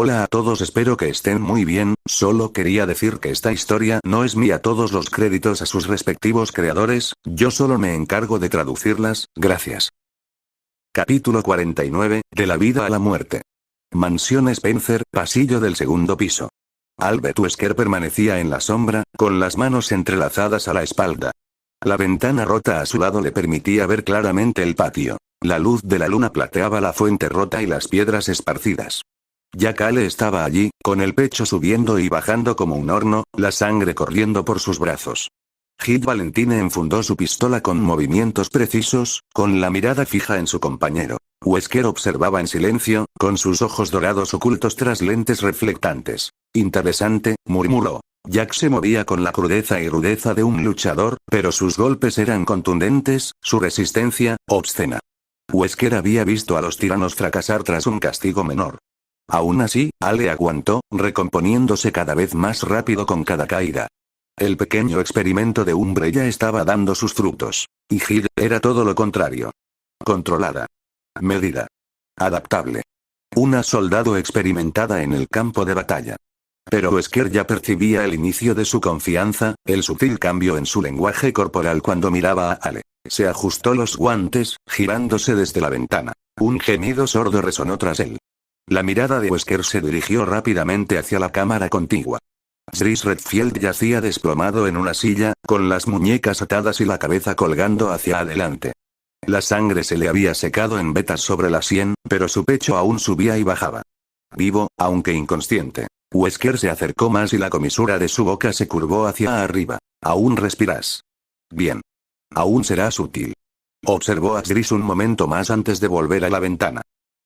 Hola a todos, espero que estén muy bien, solo quería decir que esta historia no es mía, todos los créditos a sus respectivos creadores, yo solo me encargo de traducirlas, gracias. Capítulo 49, de la vida a la muerte. Mansión Spencer, pasillo del segundo piso. Albert Wesker permanecía en la sombra, con las manos entrelazadas a la espalda. La ventana rota a su lado le permitía ver claramente el patio. La luz de la luna plateaba la fuente rota y las piedras esparcidas. Jack Ale estaba allí, con el pecho subiendo y bajando como un horno, la sangre corriendo por sus brazos. Gil Valentine enfundó su pistola con movimientos precisos, con la mirada fija en su compañero. Wesker observaba en silencio, con sus ojos dorados ocultos tras lentes reflectantes. Interesante, murmuró. Jack se movía con la crudeza y rudeza de un luchador, pero sus golpes eran contundentes, su resistencia, obscena. Wesker había visto a los tiranos fracasar tras un castigo menor. Aún así, Ale aguantó, recomponiéndose cada vez más rápido con cada caída. El pequeño experimento de Umbrella estaba dando sus frutos. Y Gil era todo lo contrario. Controlada. Medida. Adaptable. Una soldado experimentada en el campo de batalla. Pero Wesker ya percibía el inicio de su confianza, el sutil cambio en su lenguaje corporal cuando miraba a Ale. Se ajustó los guantes, girándose desde la ventana. Un gemido sordo resonó tras él. La mirada de Wesker se dirigió rápidamente hacia la cámara contigua. Chris Redfield yacía desplomado en una silla, con las muñecas atadas y la cabeza colgando hacia adelante. La sangre se le había secado en vetas sobre la sien, pero su pecho aún subía y bajaba. Vivo, aunque inconsciente. Wesker se acercó más y la comisura de su boca se curvó hacia arriba. ¿Aún respiras? Bien. Aún serás útil. Observó a Chris un momento más antes de volver a la ventana.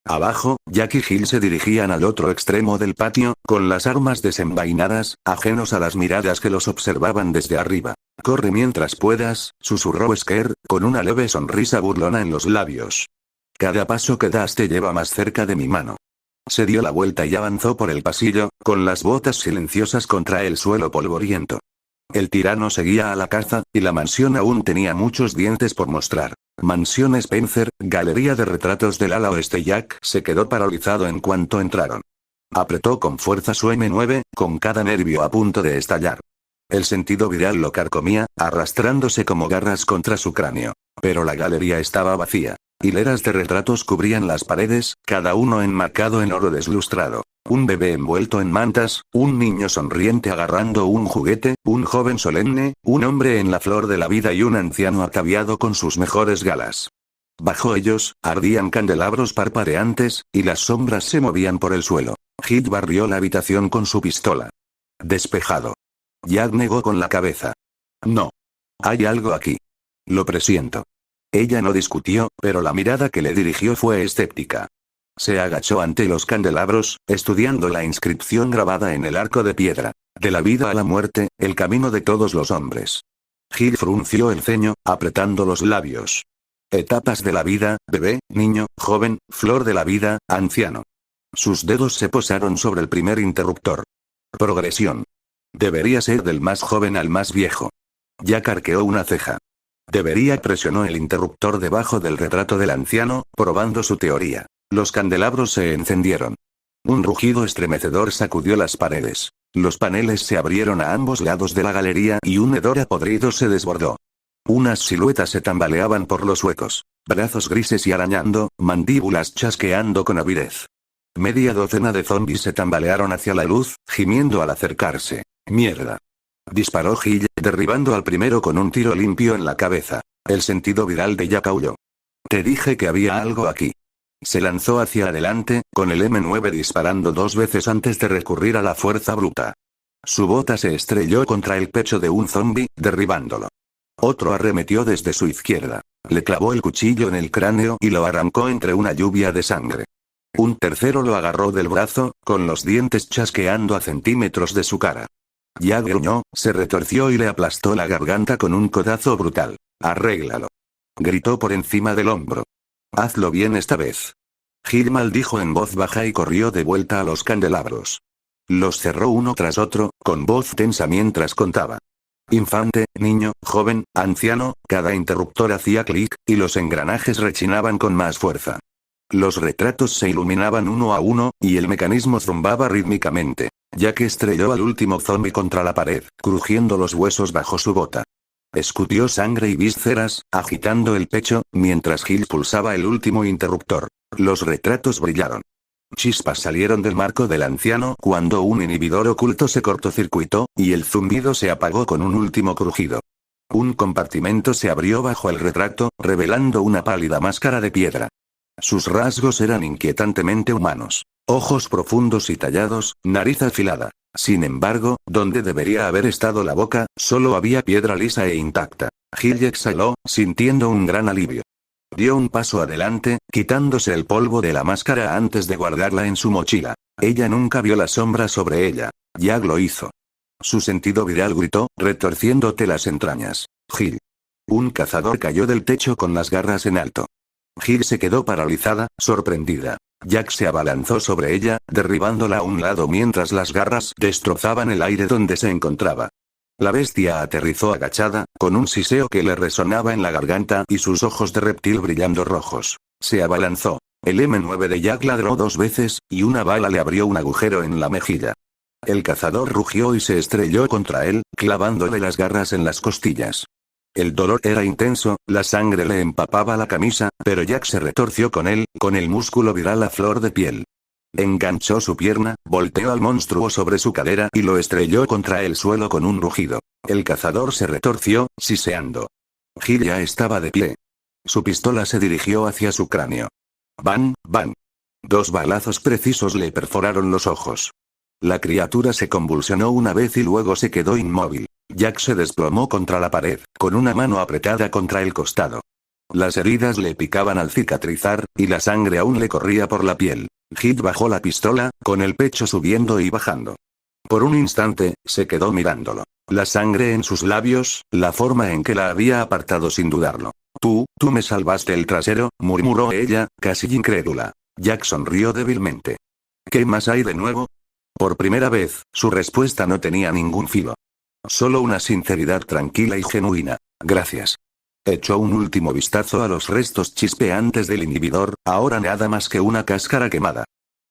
Abajo, Jack y Gil se dirigían al otro extremo del patio, con las armas desenvainadas, ajenos a las miradas que los observaban desde arriba. Corre mientras puedas, susurró Wesker, con una leve sonrisa burlona en los labios. Cada paso que das te lleva más cerca de mi mano. Se dio la vuelta y avanzó por el pasillo, con las botas silenciosas contra el suelo polvoriento. El tirano seguía a la caza, y la mansión aún tenía muchos dientes por mostrar. Mansión Spencer, galería de retratos del ala oeste. Jack se quedó paralizado en cuanto entraron. Apretó con fuerza su M9, con cada nervio a punto de estallar. El sentido viral lo carcomía, arrastrándose como garras contra su cráneo. Pero la galería estaba vacía. Hileras de retratos cubrían las paredes, cada uno enmarcado en oro deslustrado. Un bebé envuelto en mantas, un niño sonriente agarrando un juguete, un joven solemne, un hombre en la flor de la vida y un anciano ataviado con sus mejores galas. Bajo ellos, ardían candelabros parpadeantes, y las sombras se movían por el suelo. Gil barrió la habitación con su pistola. Despejado. Jack negó con la cabeza. No. Hay algo aquí. Lo presiento. Ella no discutió, pero la mirada que le dirigió fue escéptica. Se agachó ante los candelabros, estudiando la inscripción grabada en el arco de piedra. De la vida a la muerte, el camino de todos los hombres. Gil frunció el ceño, apretando los labios. Etapas de la vida, bebé, niño, joven, flor de la vida, anciano. Sus dedos se posaron sobre el primer interruptor. Progresión. Debería ser del más joven al más viejo. Jack arqueó una ceja. Debería presionó el interruptor debajo del retrato del anciano, probando su teoría. Los candelabros se encendieron. Un rugido estremecedor sacudió las paredes. Los paneles se abrieron a ambos lados de la galería y un hedor a podrido se desbordó. Unas siluetas se tambaleaban por los huecos. Brazos grises y arañando, mandíbulas chasqueando con avidez. Media docena de zombies se tambalearon hacia la luz, gimiendo al acercarse. Mierda. Disparó Gil, derribando al primero con un tiro limpio en la cabeza. El sentido viral de Jack aulló. Te dije que había algo aquí. Se lanzó hacia adelante, con el M9 disparando 2 veces antes de recurrir a la fuerza bruta. Su bota se estrelló contra el pecho de un zombi, derribándolo. Otro arremetió desde su izquierda. Le clavó el cuchillo en el cráneo y lo arrancó entre una lluvia de sangre. Un tercero lo agarró del brazo, con los dientes chasqueando a centímetros de su cara. Ya gruñó, se retorció y le aplastó la garganta con un codazo brutal. Arréglalo. Gritó por encima del hombro. Hazlo bien esta vez. Gil maldijo en voz baja y corrió de vuelta a los candelabros. Los cerró uno tras otro, con voz tensa mientras contaba. Infante, niño, joven, anciano, cada interruptor hacía clic, y los engranajes rechinaban con más fuerza. Los retratos se iluminaban uno a uno, y el mecanismo zumbaba rítmicamente. Jack estrelló al último zombie contra la pared, crujiendo los huesos bajo su bota. Escupió sangre y vísceras, agitando el pecho, mientras Hill pulsaba el último interruptor. Los retratos brillaron. Chispas salieron del marco del anciano cuando un inhibidor oculto se cortocircuitó, y el zumbido se apagó con un último crujido. Un compartimento se abrió bajo el retrato, revelando una pálida máscara de piedra. Sus rasgos eran inquietantemente humanos. Ojos profundos y tallados, nariz afilada. Sin embargo, donde debería haber estado la boca, solo había piedra lisa e intacta. Hill exhaló, sintiendo un gran alivio. Dio un paso adelante, quitándose el polvo de la máscara antes de guardarla en su mochila. Ella nunca vio la sombra sobre ella. Jack lo hizo. Su sentido viral gritó, retorciéndote las entrañas. Hill. Un cazador cayó del techo con las garras en alto. Hill se quedó paralizada, sorprendida. Jack se abalanzó sobre ella, derribándola a un lado mientras las garras destrozaban el aire donde se encontraba. La bestia aterrizó agachada, con un siseo que le resonaba en la garganta y sus ojos de reptil brillando rojos. Se abalanzó. El M9 de Jack ladró 2 veces, y una bala le abrió un agujero en la mejilla. El cazador rugió y se estrelló contra él, clavándole las garras en las costillas. El dolor era intenso, la sangre le empapaba la camisa, pero Jack se retorció con él, con el músculo viral a flor de piel. Enganchó su pierna, volteó al monstruo sobre su cadera y lo estrelló contra el suelo con un rugido. El cazador se retorció, siseando. Hill ya estaba de pie. Su pistola se dirigió hacia su cráneo. ¡Bang, bang! 2 balazos precisos le perforaron los ojos. La criatura se convulsionó una vez y luego se quedó inmóvil. Jack se desplomó contra la pared, con una mano apretada contra el costado. Las heridas le picaban al cicatrizar, y la sangre aún le corría por la piel. Hill bajó la pistola, con el pecho subiendo y bajando. Por un instante, se quedó mirándolo. La sangre en sus labios, la forma en que la había apartado sin dudarlo. Tú me salvaste el trasero, murmuró ella, casi incrédula. Jack sonrió débilmente. ¿Qué más hay de nuevo? Por primera vez, su respuesta no tenía ningún filo. Solo una sinceridad tranquila y genuina. Gracias. Echó un último vistazo a los restos chispeantes del inhibidor, ahora nada más que una cáscara quemada.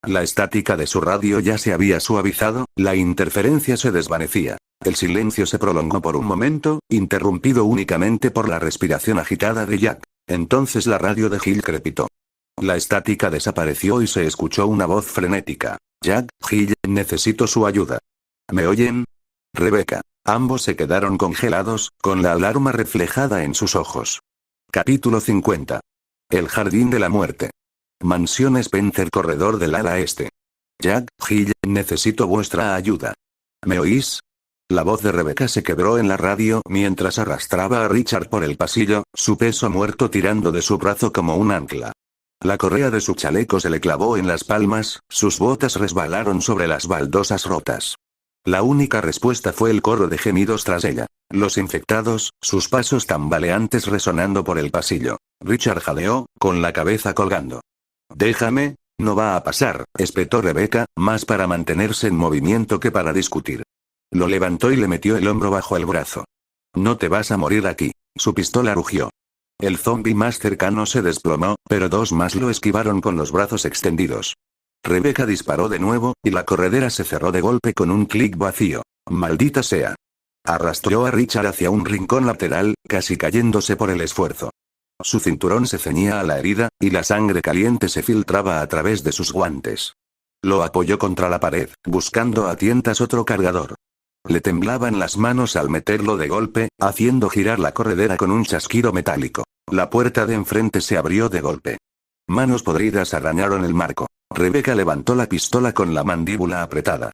La estática de su radio ya se había suavizado, la interferencia se desvanecía. El silencio se prolongó por un momento, interrumpido únicamente por la respiración agitada de Jack. Entonces la radio de Hill crepitó. La estática desapareció y se escuchó una voz frenética. Jack, Hill, necesito su ayuda. ¿Me oyen? Rebecca. Ambos se quedaron congelados, con la alarma reflejada en sus ojos. Capítulo 50. El jardín de la muerte. Mansión Spencer, corredor del ala este. Jack, Hill, necesito vuestra ayuda. ¿Me oís? La voz de Rebecca se quebró en la radio mientras arrastraba a Richard por el pasillo, su peso muerto tirando de su brazo como un ancla. La correa de su chaleco se le clavó en las palmas, sus botas resbalaron sobre las baldosas rotas. La única respuesta fue el coro de gemidos tras ella. Los infectados, sus pasos tambaleantes resonando por el pasillo. Richard jadeó, con la cabeza colgando. Déjame, no va a pasar, espetó Rebecca, más para mantenerse en movimiento que para discutir. Lo levantó y le metió el hombro bajo el brazo. No te vas a morir aquí. Su pistola rugió. El zombi más cercano se desplomó, pero 2 más lo esquivaron con los brazos extendidos. Rebecca disparó de nuevo, y la corredera se cerró de golpe con un clic vacío. Maldita sea. Arrastró a Richard hacia un rincón lateral, casi cayéndose por el esfuerzo. Su cinturón se ceñía a la herida, y la sangre caliente se filtraba a través de sus guantes. Lo apoyó contra la pared, buscando a tientas otro cargador. Le temblaban las manos al meterlo de golpe, haciendo girar la corredera con un chasquido metálico. La puerta de enfrente se abrió de golpe. Manos podridas arañaron el marco. Rebecca levantó la pistola con la mandíbula apretada.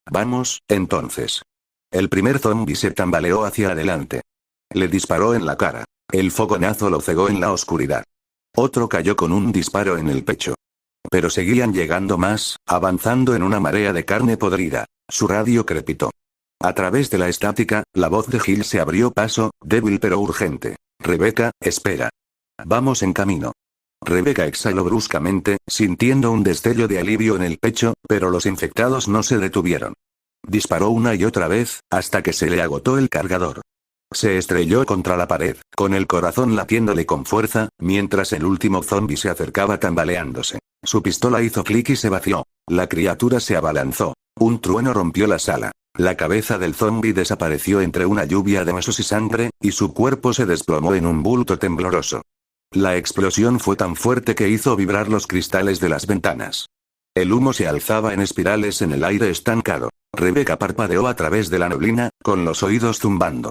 Vamos, entonces. El primer zombi se tambaleó hacia adelante. Le disparó en la cara. El fogonazo lo cegó en la oscuridad. Otro cayó con un disparo en el pecho. Pero seguían llegando más, avanzando en una marea de carne podrida. Su radio crepitó. A través de la estática, la voz de Hill se abrió paso, débil pero urgente. Rebecca, espera. Vamos en camino. Rebecca exhaló bruscamente, sintiendo un destello de alivio en el pecho, pero los infectados no se detuvieron. Disparó una y otra vez, hasta que se le agotó el cargador. Se estrelló contra la pared, con el corazón latiéndole con fuerza, mientras el último zombi se acercaba tambaleándose. Su pistola hizo clic y se vació. La criatura se abalanzó. Un trueno rompió la sala. La cabeza del zombi desapareció entre una lluvia de huesos y sangre, y su cuerpo se desplomó en un bulto tembloroso. La explosión fue tan fuerte que hizo vibrar los cristales de las ventanas. El humo se alzaba en espirales en el aire estancado. Rebecca parpadeó a través de la neblina, con los oídos zumbando.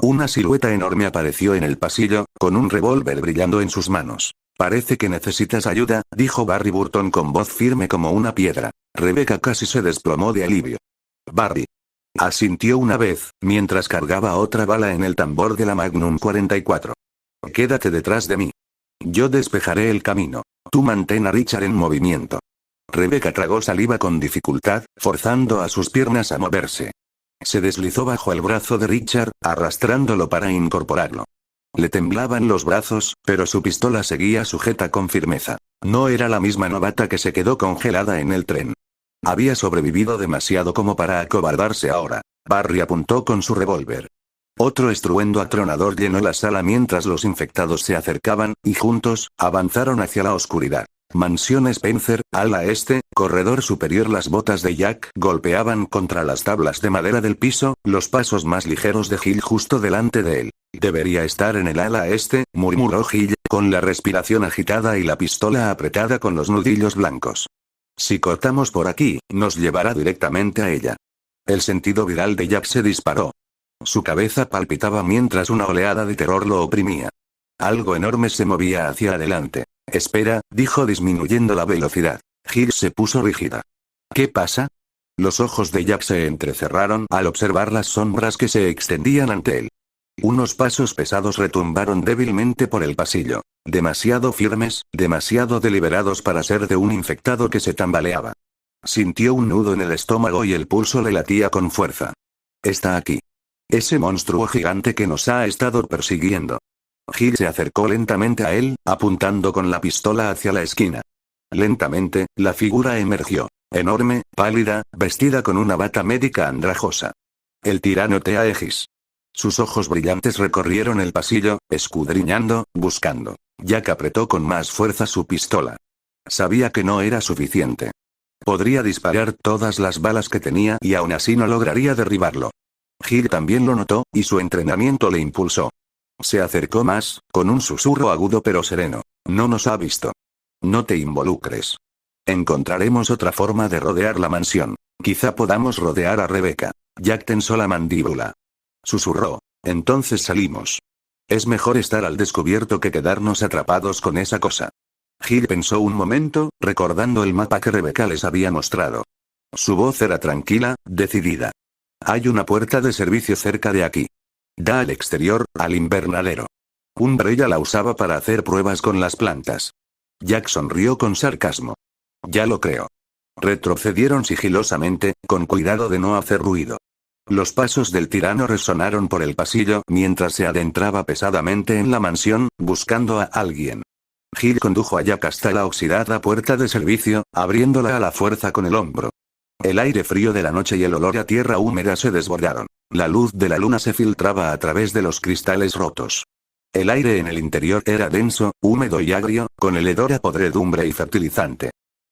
Una silueta enorme apareció en el pasillo, con un revólver brillando en sus manos. Parece que necesitas ayuda, dijo Barry Burton con voz firme como una piedra. Rebecca casi se desplomó de alivio. Barry. Asintió una vez, mientras cargaba otra bala en el tambor de la Magnum 44. Quédate detrás de mí. Yo despejaré el camino. Tú mantén a Richard en movimiento. Rebecca tragó saliva con dificultad, forzando a sus piernas a moverse. Se deslizó bajo el brazo de Richard, arrastrándolo para incorporarlo. Le temblaban los brazos, pero su pistola seguía sujeta con firmeza. No era la misma novata que se quedó congelada en el tren. Había sobrevivido demasiado como para acobardarse ahora. Barry apuntó con su revólver. Otro estruendo atronador llenó la sala mientras los infectados se acercaban, y juntos, avanzaron hacia la oscuridad. Mansión Spencer, ala este, corredor superior. Las botas de Jack golpeaban contra las tablas de madera del piso, los pasos más ligeros de Hill justo delante de él. Debería estar en el ala este, murmuró Hill, con la respiración agitada y la pistola apretada con los nudillos blancos. Si cortamos por aquí, nos llevará directamente a ella. El sentido viral de Jack se disparó. Su cabeza palpitaba mientras una oleada de terror lo oprimía. Algo enorme se movía hacia adelante. Espera, dijo disminuyendo la velocidad. Hill se puso rígida. ¿Qué pasa? Los ojos de Jack se entrecerraron al observar las sombras que se extendían ante él. Unos pasos pesados retumbaron débilmente por el pasillo. Demasiado firmes, demasiado deliberados para ser de un infectado que se tambaleaba. Sintió un nudo en el estómago y el pulso le latía con fuerza. Está aquí. Ese monstruo gigante que nos ha estado persiguiendo. Hill se acercó lentamente a él, apuntando con la pistola hacia la esquina. Lentamente, la figura emergió. Enorme, pálida, vestida con una bata médica andrajosa. El tirano Tea Aegis. Sus ojos brillantes recorrieron el pasillo, escudriñando, buscando. Jack apretó con más fuerza su pistola. Sabía que no era suficiente. Podría disparar todas las balas que tenía y aún así no lograría derribarlo. Hill también lo notó, y su entrenamiento le impulsó. Se acercó más, con un susurro agudo pero sereno. No nos ha visto. No te involucres. Encontraremos otra forma de rodear la mansión. Quizá podamos rodear a Rebecca. Jack tensó la mandíbula. Susurró. Entonces salimos. Es mejor estar al descubierto que quedarnos atrapados con esa cosa. Hill pensó un momento, recordando el mapa que Rebecca les había mostrado. Su voz era tranquila, decidida. Hay una puerta de servicio cerca de aquí. Da al exterior, al invernadero. Umbrella la usaba para hacer pruebas con las plantas. Jack sonrió con sarcasmo. Ya lo creo. Retrocedieron sigilosamente, con cuidado de no hacer ruido. Los pasos del tirano resonaron por el pasillo mientras se adentraba pesadamente en la mansión, buscando a alguien. Hill condujo a Jack hasta la oxidada puerta de servicio, abriéndola a la fuerza con el hombro. El aire frío de la noche y el olor a tierra húmeda se desbordaron. La luz de la luna se filtraba a través de los cristales rotos. El aire en el interior era denso, húmedo y agrio, con el hedor a podredumbre y fertilizante.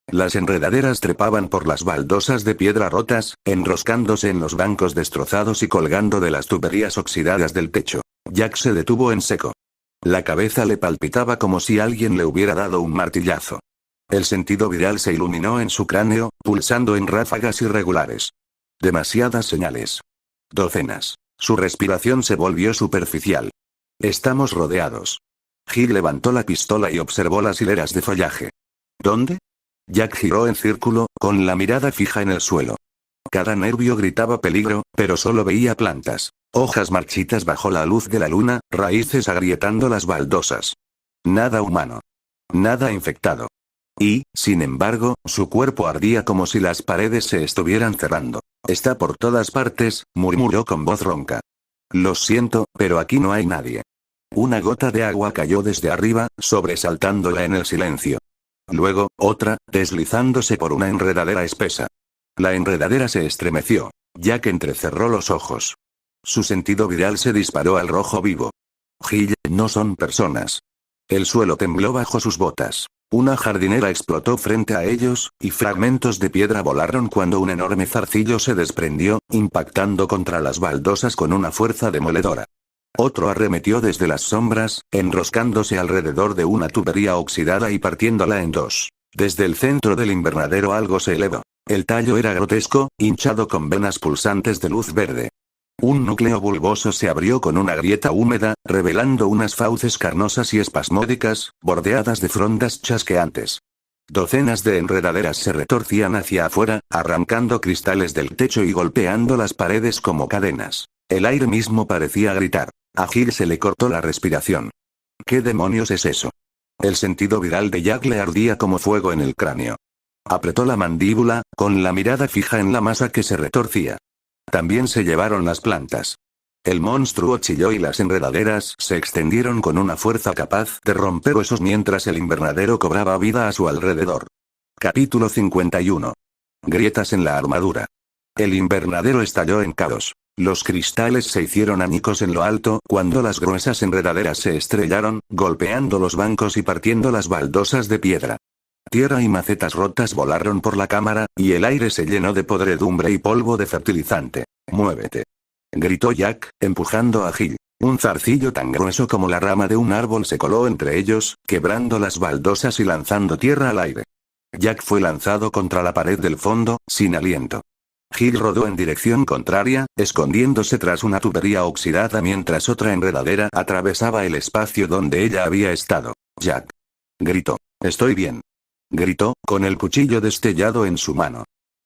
Las enredaderas trepaban por las baldosas de piedra rotas, enroscándose en los bancos destrozados y colgando de las tuberías oxidadas del techo. Jack se detuvo en seco. La cabeza le palpitaba como si alguien le hubiera dado un martillazo. El sentido viral se iluminó en su cráneo, pulsando en ráfagas irregulares. Demasiadas señales. Docenas. Su respiración se volvió superficial. Estamos rodeados. Hill levantó la pistola y observó las hileras de follaje. ¿Dónde? Jack giró en círculo, con la mirada fija en el suelo. Cada nervio gritaba peligro, pero solo veía plantas. Hojas marchitas bajo la luz de la luna, raíces agrietando las baldosas. Nada humano. Nada infectado. Y, sin embargo, su cuerpo ardía como si las paredes se estuvieran cerrando. Está por todas partes, murmuró con voz ronca. Lo siento, pero aquí no hay nadie. Una gota de agua cayó desde arriba, sobresaltándola en el silencio. Luego, otra, deslizándose por una enredadera espesa. La enredadera se estremeció. Jack entrecerró los ojos. Su sentido viral se disparó al rojo vivo. Gil, no son personas. El suelo tembló bajo sus botas. Una jardinera explotó frente a ellos, y fragmentos de piedra volaron cuando un enorme zarcillo se desprendió, impactando contra las baldosas con una fuerza demoledora. Otro arremetió desde las sombras, enroscándose alrededor de una tubería oxidada y partiéndola en dos. Desde el centro del invernadero algo se elevó. El tallo era grotesco, hinchado con venas pulsantes de luz verde. Un núcleo bulboso se abrió con una grieta húmeda, revelando unas fauces carnosas y espasmódicas, bordeadas de frondas chasqueantes. Docenas de enredaderas se retorcían hacia afuera, arrancando cristales del techo y golpeando las paredes como cadenas. El aire mismo parecía gritar. A Gil se le cortó la respiración. ¿Qué demonios es eso? El sentido viral de Jack le ardía como fuego en el cráneo. Apretó la mandíbula, con la mirada fija en la masa que se retorcía. También se llevaron las plantas. El monstruo chilló y las enredaderas se extendieron con una fuerza capaz de romper huesos mientras el invernadero cobraba vida a su alrededor. Capítulo 51. Grietas en la armadura. El invernadero estalló en caos. Los cristales se hicieron añicos en lo alto cuando las gruesas enredaderas se estrellaron, golpeando los bancos y partiendo las baldosas de piedra. Tierra y macetas rotas volaron por la cámara, y el aire se llenó de podredumbre y polvo de fertilizante. ¡Muévete!, gritó Jack, empujando a Gil. Un zarcillo tan grueso como la rama de un árbol se coló entre ellos, quebrando las baldosas y lanzando tierra al aire. Jack fue lanzado contra la pared del fondo, sin aliento. Gil rodó en dirección contraria, escondiéndose tras una tubería oxidada mientras otra enredadera atravesaba el espacio donde ella había estado. Jack, gritó. Estoy bien, gritó, con el cuchillo destellado en su mano.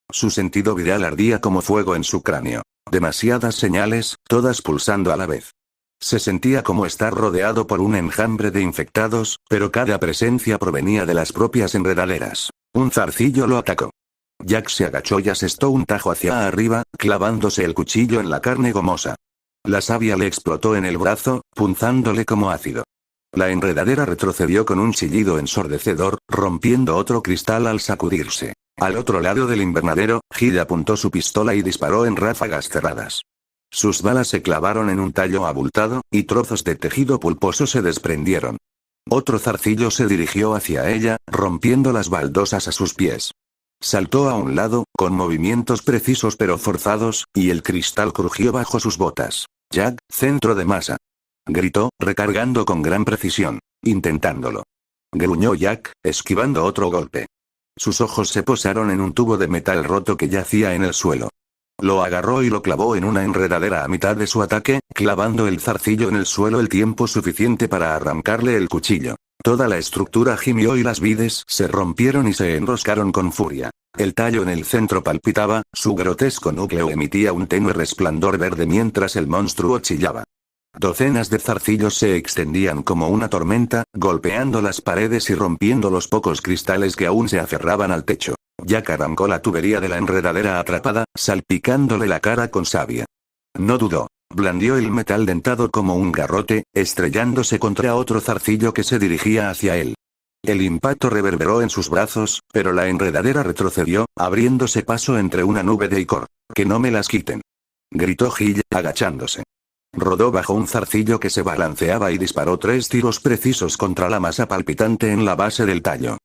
Su sentido viral ardía como fuego en su cráneo. Demasiadas señales, todas pulsando a la vez. Se sentía como estar rodeado por un enjambre de infectados, pero cada presencia provenía de las propias enredaderas. Un zarcillo lo atacó. Jack se agachó y asestó un tajo hacia arriba, clavándose el cuchillo en la carne gomosa. La savia le explotó en el brazo, punzándole como ácido. La enredadera retrocedió con un chillido ensordecedor, rompiendo otro cristal al sacudirse. Al otro lado del invernadero, Gil apuntó su pistola y disparó en ráfagas cerradas. Sus balas se clavaron en un tallo abultado, y trozos de tejido pulposo se desprendieron. Otro zarcillo se dirigió hacia ella, rompiendo las baldosas a sus pies. Saltó a un lado, con movimientos precisos pero forzados, y el cristal crujió bajo sus botas. Jack, centro de masa, gritó, recargando con gran precisión. Intentándolo, gruñó Jack, esquivando otro golpe. Sus ojos se posaron en un tubo de metal roto que yacía en el suelo. Lo agarró y lo clavó en una enredadera a mitad de su ataque, clavando el zarcillo en el suelo el tiempo suficiente para arrancarle el cuchillo. Toda la estructura gimió y las vides se rompieron y se enroscaron con furia. El tallo en el centro palpitaba, su grotesco núcleo emitía un tenue resplandor verde mientras el monstruo chillaba. Docenas de zarcillos se extendían como una tormenta, golpeando las paredes y rompiendo los pocos cristales que aún se aferraban al techo. Jack arrancó la tubería de la enredadera atrapada, salpicándole la cara con savia. No dudó. Blandió el metal dentado como un garrote, estrellándose contra otro zarcillo que se dirigía hacia él. El impacto reverberó en sus brazos, pero la enredadera retrocedió, abriéndose paso entre una nube de icor. ¡Que no me las quiten!, gritó Gil, agachándose. Rodó bajo un zarcillo que se balanceaba y disparó 3 tiros precisos contra la masa palpitante en la base del tallo.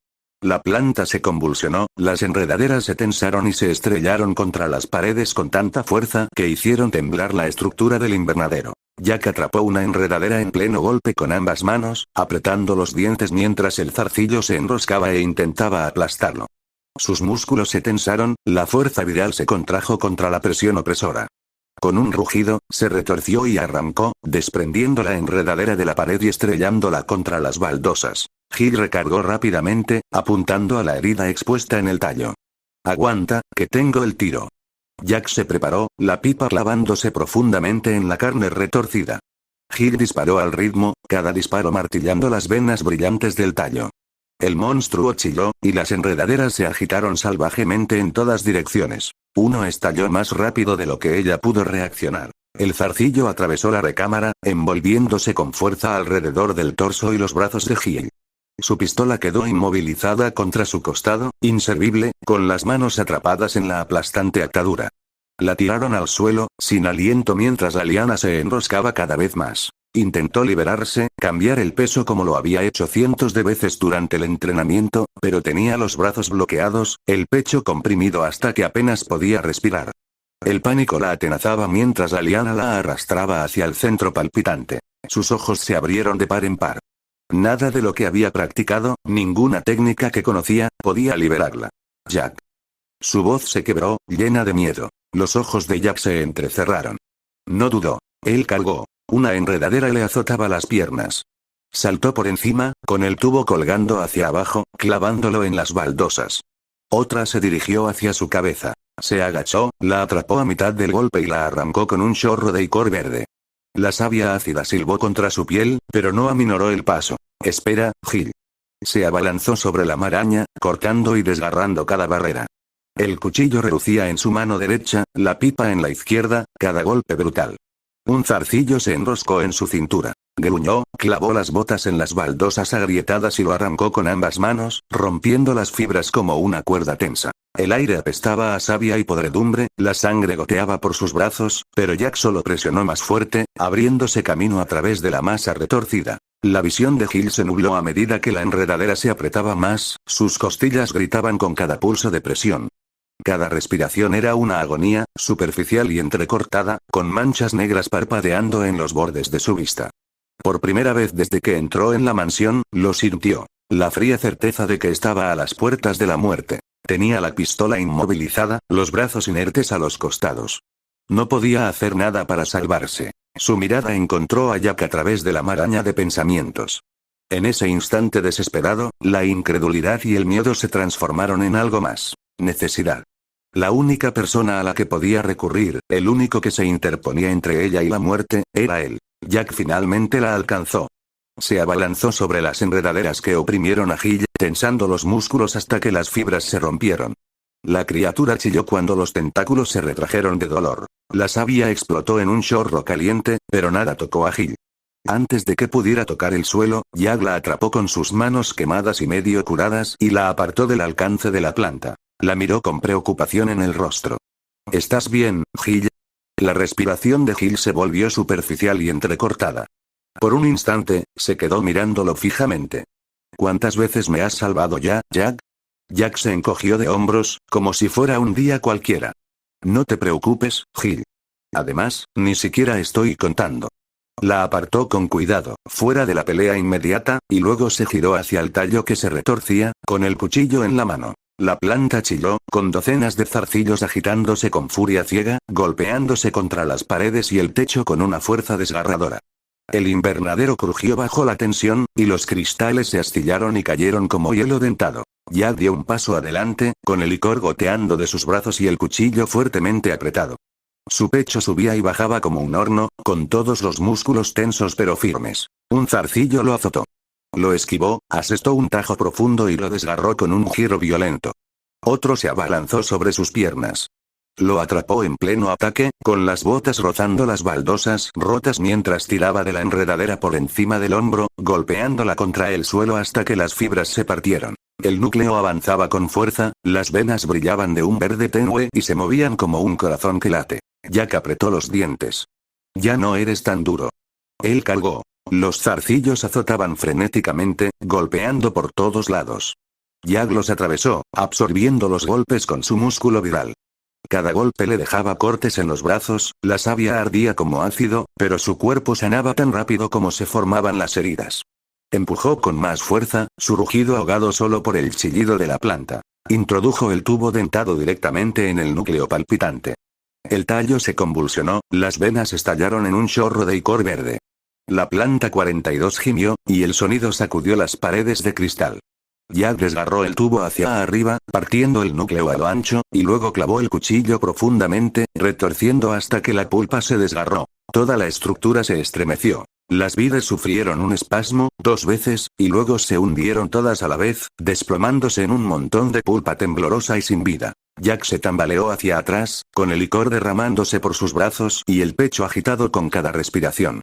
La planta se convulsionó, las enredaderas se tensaron y se estrellaron contra las paredes con tanta fuerza que hicieron temblar la estructura del invernadero. Jack atrapó una enredadera en pleno golpe con ambas manos, apretando los dientes mientras el zarcillo se enroscaba e intentaba aplastarlo. Sus músculos se tensaron, la fuerza viral se contrajo contra la presión opresora. Con un rugido, se retorció y arrancó, desprendiendo la enredadera de la pared y estrellándola contra las baldosas. Gil recargó rápidamente, apuntando a la herida expuesta en el tallo. «Aguanta, que tengo el tiro». Jack se preparó, la pipa clavándose profundamente en la carne retorcida. Gil disparó al ritmo, cada disparo martillando las venas brillantes del tallo. El monstruo chilló, y las enredaderas se agitaron salvajemente en todas direcciones. Uno estalló más rápido de lo que ella pudo reaccionar. El zarcillo atravesó la recámara, envolviéndose con fuerza alrededor del torso y los brazos de Gil. Su pistola quedó inmovilizada contra su costado, inservible, con las manos atrapadas en la aplastante atadura. La tiraron al suelo, sin aliento mientras la liana se enroscaba cada vez más. Intentó liberarse, cambiar el peso como lo había hecho cientos de veces durante el entrenamiento, pero tenía los brazos bloqueados, el pecho comprimido hasta que apenas podía respirar. El pánico la atenazaba mientras la liana la arrastraba hacia el centro palpitante. Sus ojos se abrieron de par en par. Nada de lo que había practicado, ninguna técnica que conocía, podía liberarla. Jack. Su voz se quebró, llena de miedo. Los ojos de Jack se entrecerraron. No dudó. Él cargó. Una enredadera le azotaba las piernas. Saltó por encima, con el tubo colgando hacia abajo, clavándolo en las baldosas. Otra se dirigió hacia su cabeza. Se agachó, la atrapó a mitad del golpe y la arrancó con un chorro de icor verde. La savia ácida silbó contra su piel, pero no aminoró el paso. Espera, Gil. Se abalanzó sobre la maraña, cortando y desgarrando cada barrera. El cuchillo relucía en su mano derecha, la pipa en la izquierda, cada golpe brutal. Un zarcillo se enroscó en su cintura. Gruñó, clavó las botas en las baldosas agrietadas y lo arrancó con ambas manos, rompiendo las fibras como una cuerda tensa. El aire apestaba a savia y podredumbre, la sangre goteaba por sus brazos, pero Jack solo presionó más fuerte, abriéndose camino a través de la masa retorcida. La visión de Gil se nubló a medida que la enredadera se apretaba más, sus costillas gritaban con cada pulso de presión. Cada respiración era una agonía, superficial y entrecortada, con manchas negras parpadeando en los bordes de su vista. Por primera vez desde que entró en la mansión, lo sintió. La fría certeza de que estaba a las puertas de la muerte. Tenía la pistola inmovilizada, los brazos inertes a los costados. No podía hacer nada para salvarse. Su mirada encontró a Jack a través de la maraña de pensamientos. En ese instante desesperado, la incredulidad y el miedo se transformaron en algo más. Necesidad. La única persona a la que podía recurrir, el único que se interponía entre ella y la muerte, era él. Jack finalmente la alcanzó. Se abalanzó sobre las enredaderas que oprimieron a Gil, tensando los músculos hasta que las fibras se rompieron. La criatura chilló cuando los tentáculos se retrajeron de dolor. La savia explotó en un chorro caliente, pero nada tocó a Gil. Antes de que pudiera tocar el suelo, Jack la atrapó con sus manos quemadas y medio curadas y la apartó del alcance de la planta. La miró con preocupación en el rostro. ¿Estás bien, Gil? La respiración de Gil se volvió superficial y entrecortada. Por un instante, se quedó mirándolo fijamente. ¿Cuántas veces me has salvado ya, Jack? Jack se encogió de hombros, como si fuera un día cualquiera. No te preocupes, Gil. Además, ni siquiera estoy contando. La apartó con cuidado, fuera de la pelea inmediata, y luego se giró hacia el tallo que se retorcía, con el cuchillo en la mano. La planta chilló, con docenas de zarcillos agitándose con furia ciega, golpeándose contra las paredes y el techo con una fuerza desgarradora. El invernadero crujió bajo la tensión, y los cristales se astillaron y cayeron como hielo dentado. Jack dio un paso adelante, con el licor goteando de sus brazos y el cuchillo fuertemente apretado. Su pecho subía y bajaba como un horno, con todos los músculos tensos pero firmes. Un zarcillo lo azotó. Lo esquivó, asestó un tajo profundo y lo desgarró con un giro violento. Otro se abalanzó sobre sus piernas. Lo atrapó en pleno ataque, con las botas rozando las baldosas rotas mientras tiraba de la enredadera por encima del hombro, golpeándola contra el suelo hasta que las fibras se partieron. El núcleo avanzaba con fuerza, las venas brillaban de un verde tenue y se movían como un corazón que late. Jack apretó los dientes. Ya no eres tan duro. Él cargó. Los zarcillos azotaban frenéticamente, golpeando por todos lados. Jack los atravesó, absorbiendo los golpes con su músculo viral. Cada golpe le dejaba cortes en los brazos, la savia ardía como ácido, pero su cuerpo sanaba tan rápido como se formaban las heridas. Empujó con más fuerza, su rugido ahogado solo por el chillido de la planta. Introdujo el tubo dentado directamente en el núcleo palpitante. El tallo se convulsionó, las venas estallaron en un chorro de icor verde. La planta 42 gimió, y el sonido sacudió las paredes de cristal. Jack desgarró el tubo hacia arriba, partiendo el núcleo a lo ancho, y luego clavó el cuchillo profundamente, retorciendo hasta que la pulpa se desgarró. Toda la estructura se estremeció. Las vides sufrieron un espasmo, 2 veces, y luego se hundieron todas a la vez, desplomándose en un montón de pulpa temblorosa y sin vida. Jack se tambaleó hacia atrás, con el licor derramándose por sus brazos y el pecho agitado con cada respiración.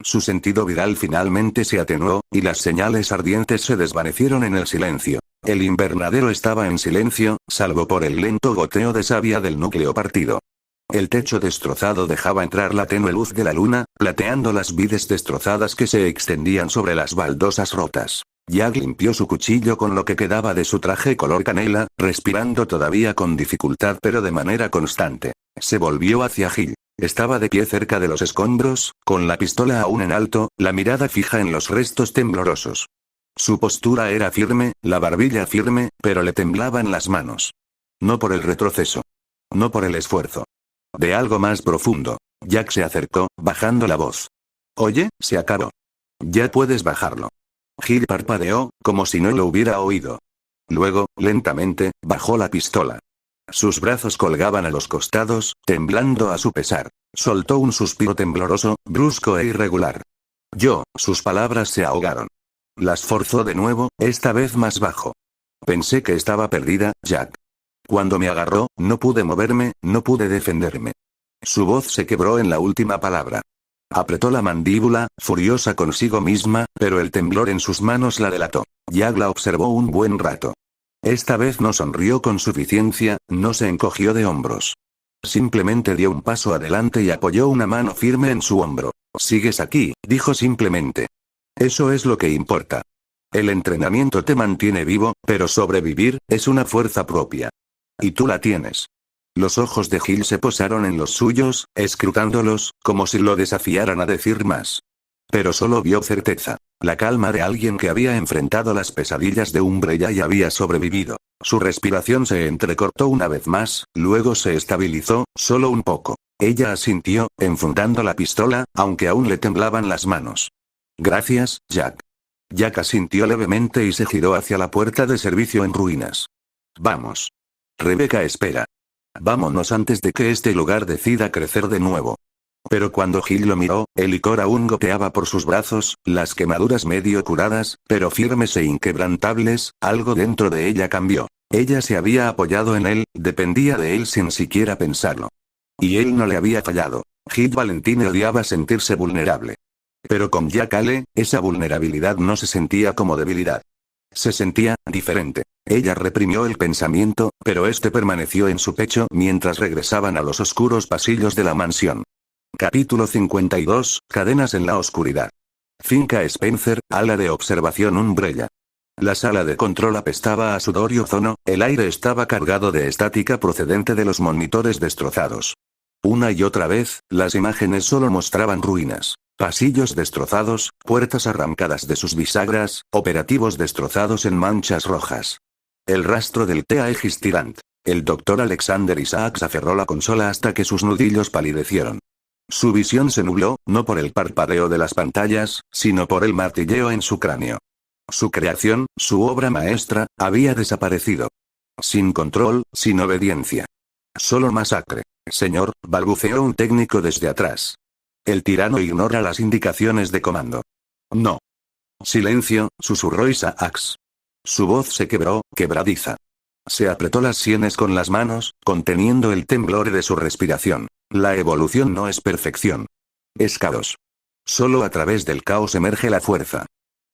Su sentido viral finalmente se atenuó, y las señales ardientes se desvanecieron en el silencio. El invernadero estaba en silencio, salvo por el lento goteo de savia del núcleo partido. El techo destrozado dejaba entrar la tenue luz de la luna, plateando las vides destrozadas que se extendían sobre las baldosas rotas. Jack limpió su cuchillo con lo que quedaba de su traje color canela, respirando todavía con dificultad pero de manera constante. Se volvió hacia Gil. Estaba de pie cerca de los escombros, con la pistola aún en alto, la mirada fija en los restos temblorosos. Su postura era firme, la barbilla firme, pero le temblaban las manos. No por el retroceso. No por el esfuerzo. De algo más profundo. Jack se acercó, bajando la voz. Oye, se acabó. Ya puedes bajarlo. Gil parpadeó, como si no lo hubiera oído. Luego, lentamente, bajó la pistola. Sus brazos colgaban a los costados, temblando a su pesar. Soltó un suspiro tembloroso, brusco e irregular. Sus palabras se ahogaron. Las forzó de nuevo, esta vez más bajo. Pensé que estaba perdida, Jack. Cuando me agarró, no pude moverme, no pude defenderme. Su voz se quebró en la última palabra. Apretó la mandíbula, furiosa consigo misma, pero el temblor en sus manos la delató. Jack la observó un buen rato. Esta vez no sonrió con suficiencia, no se encogió de hombros. Simplemente dio un paso adelante y apoyó una mano firme en su hombro. «Sigues aquí», dijo simplemente. «Eso es lo que importa. El entrenamiento te mantiene vivo, pero sobrevivir es una fuerza propia. Y tú la tienes». Los ojos de Gil se posaron en los suyos, escrutándolos, como si lo desafiaran a decir más. Pero solo vio certeza. La calma de alguien que había enfrentado las pesadillas de Umbrella y había sobrevivido. Su respiración se entrecortó una vez más, luego se estabilizó, solo un poco. Ella asintió, enfundando la pistola, aunque aún le temblaban las manos. «Gracias, Jack». Jack asintió levemente y se giró hacia la puerta de servicio en ruinas. «Vamos. Rebecca espera. Vámonos antes de que este lugar decida crecer de nuevo». Pero cuando Gil lo miró, el licor aún goteaba por sus brazos, las quemaduras medio curadas, pero firmes e inquebrantables, algo dentro de ella cambió. Ella se había apoyado en él, dependía de él sin siquiera pensarlo. Y él no le había fallado. Gil Valentín odiaba sentirse vulnerable. Pero con Jack Ale, esa vulnerabilidad no se sentía como debilidad. Se sentía diferente. Ella reprimió el pensamiento, pero este permaneció en su pecho mientras regresaban a los oscuros pasillos de la mansión. Capítulo 52, Cadenas en la oscuridad. Finca Spencer, ala de observación Umbrella. La sala de control apestaba a sudor y ozono, el aire estaba cargado de estática procedente de los monitores destrozados. Una y otra vez, las imágenes solo mostraban ruinas, pasillos destrozados, puertas arrancadas de sus bisagras, operativos destrozados en manchas rojas. El rastro del T.A.X. Tyrant. El doctor Alexander Isaacs aferró la consola hasta que sus nudillos palidecieron. Su visión se nubló, no por el parpadeo de las pantallas, sino por el martilleo en su cráneo. Su creación, su obra maestra, había desaparecido. Sin control, sin obediencia. Solo masacre. Señor, balbuceó un técnico desde atrás. El tirano ignora las indicaciones de comando. No. Silencio, susurró Isaacs. Su voz se quebró, quebradiza. Se apretó las sienes con las manos, conteniendo el temblor de su respiración. La evolución no es perfección. Es caos. Solo a través del caos emerge la fuerza.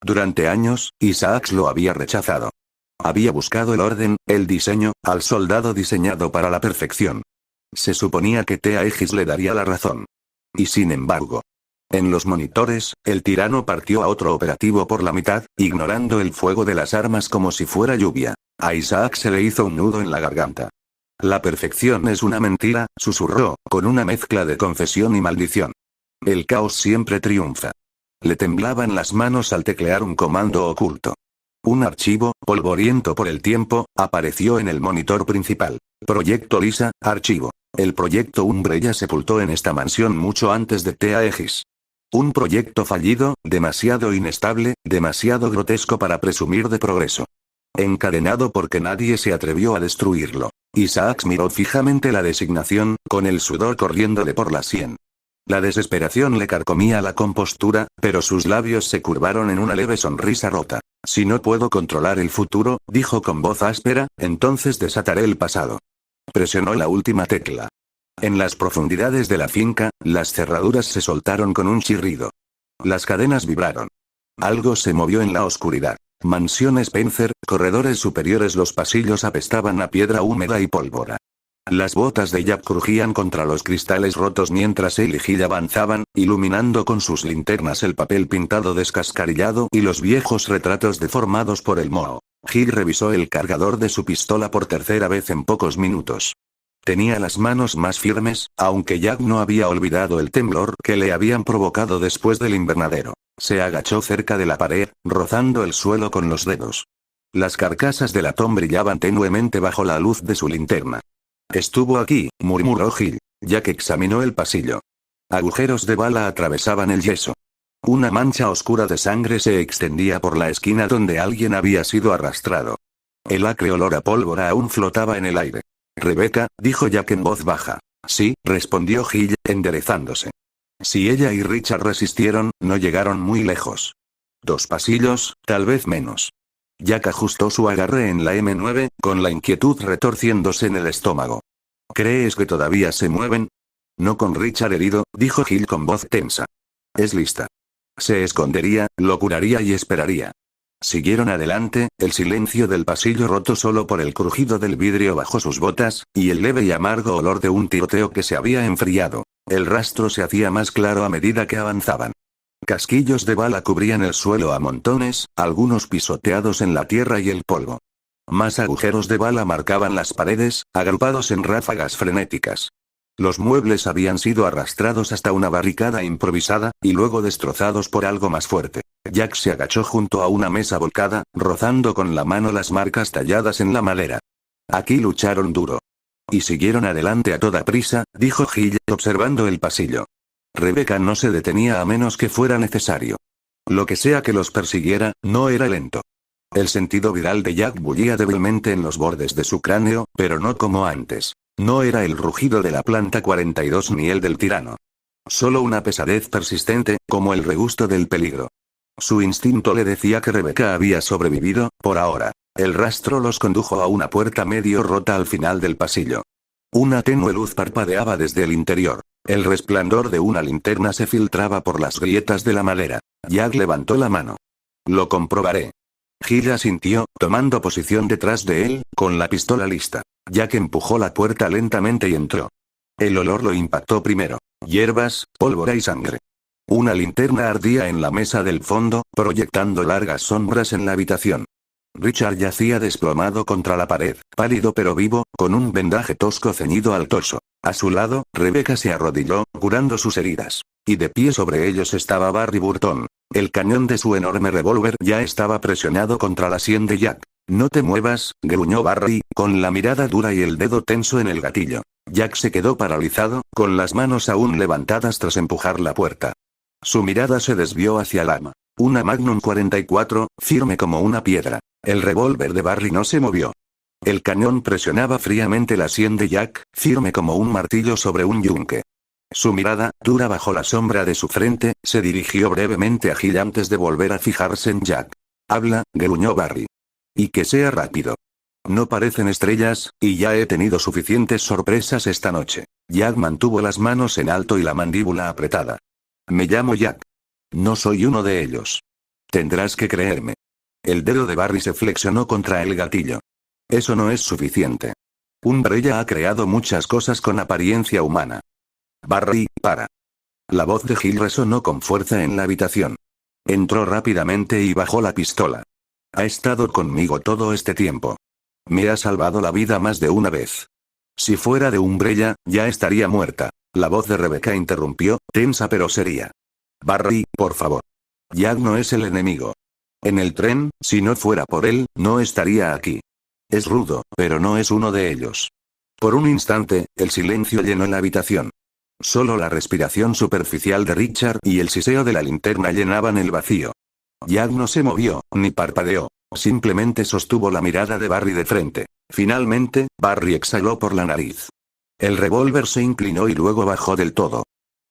Durante años, Isaacs lo había rechazado. Había buscado el orden, el diseño, al soldado diseñado para la perfección. Se suponía que T.A.X. le daría la razón. Y sin embargo, en los monitores, el tirano partió a otro operativo por la mitad, ignorando el fuego de las armas como si fuera lluvia. A Isaac se le hizo un nudo en la garganta. La perfección es una mentira, susurró, con una mezcla de confesión y maldición. El caos siempre triunfa. Le temblaban las manos al teclear un comando oculto. Un archivo, polvoriento por el tiempo, apareció en el monitor principal. Proyecto Lisa, archivo. El proyecto Umbrella sepultó en esta mansión mucho antes de T.A.X. Un proyecto fallido, demasiado inestable, demasiado grotesco para presumir de progreso. Encadenado porque nadie se atrevió a destruirlo. Isaacs miró fijamente la designación, con el sudor corriéndole por la sien. La desesperación le carcomía la compostura, pero sus labios se curvaron en una leve sonrisa rota. Si no puedo controlar el futuro, dijo con voz áspera, entonces desataré el pasado. Presionó la última tecla. En las profundidades de la finca, las cerraduras se soltaron con un chirrido. Las cadenas vibraron. Algo se movió en la oscuridad. Mansión Spencer, corredores superiores, los pasillos apestaban a piedra húmeda y pólvora. Las botas de Jack crujían contra los cristales rotos mientras él y Gil avanzaban, iluminando con sus linternas el papel pintado descascarillado y los viejos retratos deformados por el moho. Gil revisó el cargador de su pistola por tercera vez en pocos minutos. Tenía las manos más firmes, aunque Jack no había olvidado el temblor que le habían provocado después del invernadero. Se agachó cerca de la pared, rozando el suelo con los dedos. Las carcasas de latón brillaban tenuemente bajo la luz de su linterna. Estuvo aquí, murmuró Gil. Jack examinó el pasillo. Agujeros de bala atravesaban el yeso. Una mancha oscura de sangre se extendía por la esquina donde alguien había sido arrastrado. El acre olor a pólvora aún flotaba en el aire. Rebecca, dijo Jack en voz baja. Sí, respondió Gil, enderezándose. Si ella y Richard resistieron, no llegaron muy lejos. 2 pasillos, tal vez menos. Jack ajustó su agarre en la M9, con la inquietud retorciéndose en el estómago. ¿Crees que todavía se mueven? No con Richard herido, dijo Gil con voz tensa. Es lista. Se escondería, lo curaría y esperaría. Siguieron adelante, el silencio del pasillo roto solo por el crujido del vidrio bajo sus botas, y el leve y amargo olor de un tiroteo que se había enfriado. El rastro se hacía más claro a medida que avanzaban. Casquillos de bala cubrían el suelo a montones, algunos pisoteados en la tierra y el polvo. Más agujeros de bala marcaban las paredes, agrupados en ráfagas frenéticas. Los muebles habían sido arrastrados hasta una barricada improvisada, y luego destrozados por algo más fuerte. Jack se agachó junto a una mesa volcada, rozando con la mano las marcas talladas en la madera. Aquí lucharon duro. Y siguieron adelante a toda prisa, dijo Gil, observando el pasillo. Rebecca no se detenía a menos que fuera necesario. Lo que sea que los persiguiera, no era lento. El sentido viral de Jack bullía débilmente en los bordes de su cráneo, pero no como antes. No era el rugido de la planta 42 ni el del tirano. Solo una pesadez persistente, como el regusto del peligro. Su instinto le decía que Rebecca había sobrevivido, por ahora. El rastro los condujo a una puerta medio rota al final del pasillo. Una tenue luz parpadeaba desde el interior. El resplandor de una linterna se filtraba por las grietas de la madera. Jack levantó la mano. Lo comprobaré. Gil asintió, tomando posición detrás de él, con la pistola lista. Jack empujó la puerta lentamente y entró. El olor lo impactó primero. Hierbas, pólvora y sangre. Una linterna ardía en la mesa del fondo, proyectando largas sombras en la habitación. Richard yacía desplomado contra la pared, pálido pero vivo, con un vendaje tosco ceñido al torso. A su lado, Rebecca se arrodilló, curando sus heridas. Y de pie sobre ellos estaba Barry Burton. El cañón de su enorme revólver ya estaba presionado contra la sien de Jack. No te muevas, gruñó Barry, con la mirada dura y el dedo tenso en el gatillo. Jack se quedó paralizado, con las manos aún levantadas tras empujar la puerta. Su mirada se desvió hacia la arma. Una Magnum 44, firme como una piedra. El revólver de Barry no se movió. El cañón presionaba fríamente la sien de Jack, firme como un martillo sobre un yunque. Su mirada, dura bajo la sombra de su frente, se dirigió brevemente a Gil antes de volver a fijarse en Jack. Habla, gruñó Barry. Y que sea rápido. No parecen estrellas, y ya he tenido suficientes sorpresas esta noche. Jack mantuvo las manos en alto y la mandíbula apretada. Me llamo Jack. No soy uno de ellos. Tendrás que creerme. El dedo de Barry se flexionó contra el gatillo. Eso no es suficiente. Umbrella ha creado muchas cosas con apariencia humana. Barry, para. La voz de Gil resonó con fuerza en la habitación. Entró rápidamente y bajó la pistola. Ha estado conmigo todo este tiempo. Me ha salvado la vida más de una vez. Si fuera de Umbrella, ya estaría muerta. La voz de Rebecca interrumpió, tensa pero seria. Barry, por favor. Jack no es el enemigo. En el tren, si no fuera por él, no estaría aquí. Es rudo, pero no es uno de ellos. Por un instante, el silencio llenó la habitación. Solo la respiración superficial de Richard y el siseo de la linterna llenaban el vacío. Jack no se movió, ni parpadeó. Simplemente sostuvo la mirada de Barry de frente. Finalmente, Barry exhaló por la nariz. El revólver se inclinó y luego bajó del todo.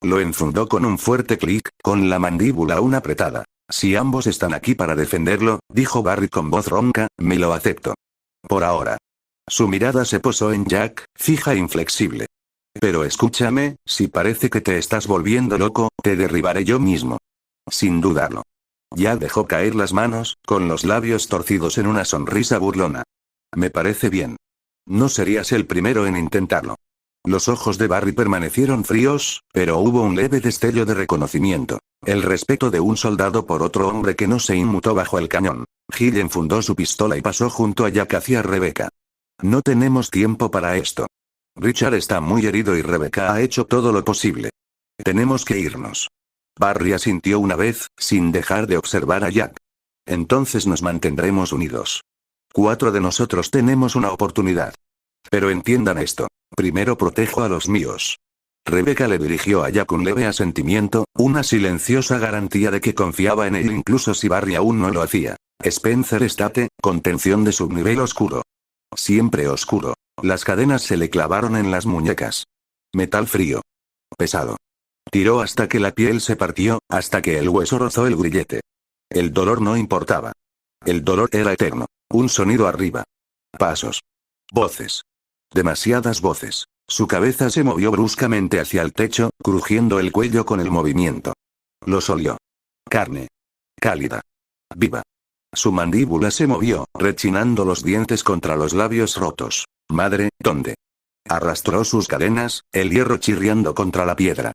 Lo enfundó con un fuerte clic, con la mandíbula aún apretada. Si ambos están aquí para defenderlo, dijo Barry con voz ronca, me lo acepto. Por ahora. Su mirada se posó en Jack, fija e inflexible. Pero escúchame, si parece que te estás volviendo loco, te derribaré yo mismo. Sin dudarlo. Jack dejó caer las manos, con los labios torcidos en una sonrisa burlona. Me parece bien. No serías el primero en intentarlo. Los ojos de Barry permanecieron fríos, pero hubo un leve destello de reconocimiento. El respeto de un soldado por otro hombre que no se inmutó bajo el cañón. Gil enfundó su pistola y pasó junto a Jack hacia Rebecca. No tenemos tiempo para esto. Richard está muy herido y Rebecca ha hecho todo lo posible. Tenemos que irnos. Barry asintió una vez, sin dejar de observar a Jack. Entonces nos mantendremos unidos. 4 de nosotros tenemos una oportunidad. Pero entiendan esto. Primero protejo a los míos. Rebecca le dirigió a Jack un leve asentimiento, una silenciosa garantía de que confiaba en él incluso si Barry aún no lo hacía. Spencer State, contención de subnivel oscuro. Siempre oscuro. Las cadenas se le clavaron en las muñecas. Metal frío. Pesado. Tiró hasta que la piel se partió, hasta que el hueso rozó el grillete. El dolor no importaba. El dolor era eterno. Un sonido arriba. Pasos. Voces. Demasiadas voces. Su cabeza se movió bruscamente hacia el techo, crujiendo el cuello con el movimiento. Los olió. Carne. Cálida. Viva. Su mandíbula se movió, rechinando los dientes contra los labios rotos. Madre, ¿dónde? Arrastró sus cadenas, el hierro chirriando contra la piedra.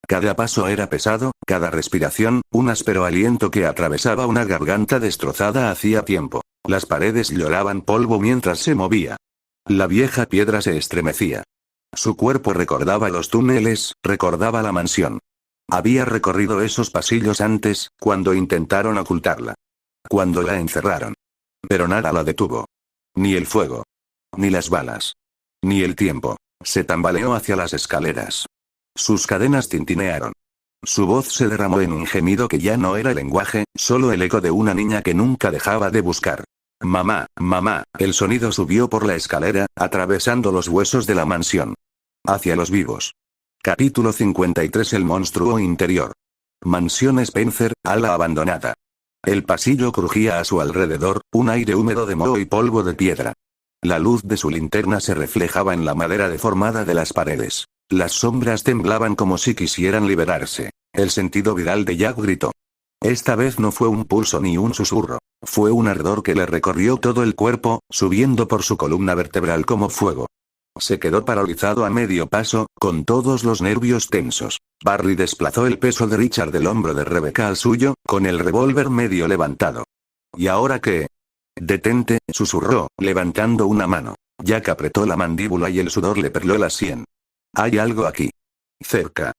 Cada paso era pesado, cada respiración, un áspero aliento que atravesaba una garganta destrozada hacía tiempo. Las paredes lloraban polvo mientras se movía. La vieja piedra se estremecía. Su cuerpo recordaba los túneles, recordaba la mansión. Había recorrido esos pasillos antes, cuando intentaron ocultarla. Cuando la encerraron. Pero nada la detuvo. Ni el fuego. Ni las balas. Ni el tiempo. Se tambaleó hacia las escaleras. Sus cadenas tintinearon. Su voz se derramó en un gemido que ya no era lenguaje, solo el eco de una niña que nunca dejaba de buscar. Mamá, mamá, el sonido subió por la escalera, atravesando los huesos de la mansión. Hacia los vivos. Capítulo 53. El monstruo interior. Mansión Spencer, ala abandonada. El pasillo crujía a su alrededor, un aire húmedo de moho y polvo de piedra. La luz de su linterna se reflejaba en la madera deformada de las paredes. Las sombras temblaban como si quisieran liberarse. El sentido viral de Jack gritó. Esta vez no fue un pulso ni un susurro. Fue un ardor que le recorrió todo el cuerpo, subiendo por su columna vertebral como fuego. Se quedó paralizado a medio paso, con todos los nervios tensos. Barry desplazó el peso de Richard del hombro de Rebecca al suyo, con el revólver medio levantado. ¿Y ahora qué? Detente, susurró, levantando una mano. Jack apretó la mandíbula y el sudor le perló la sien. Hay algo aquí. Cerca.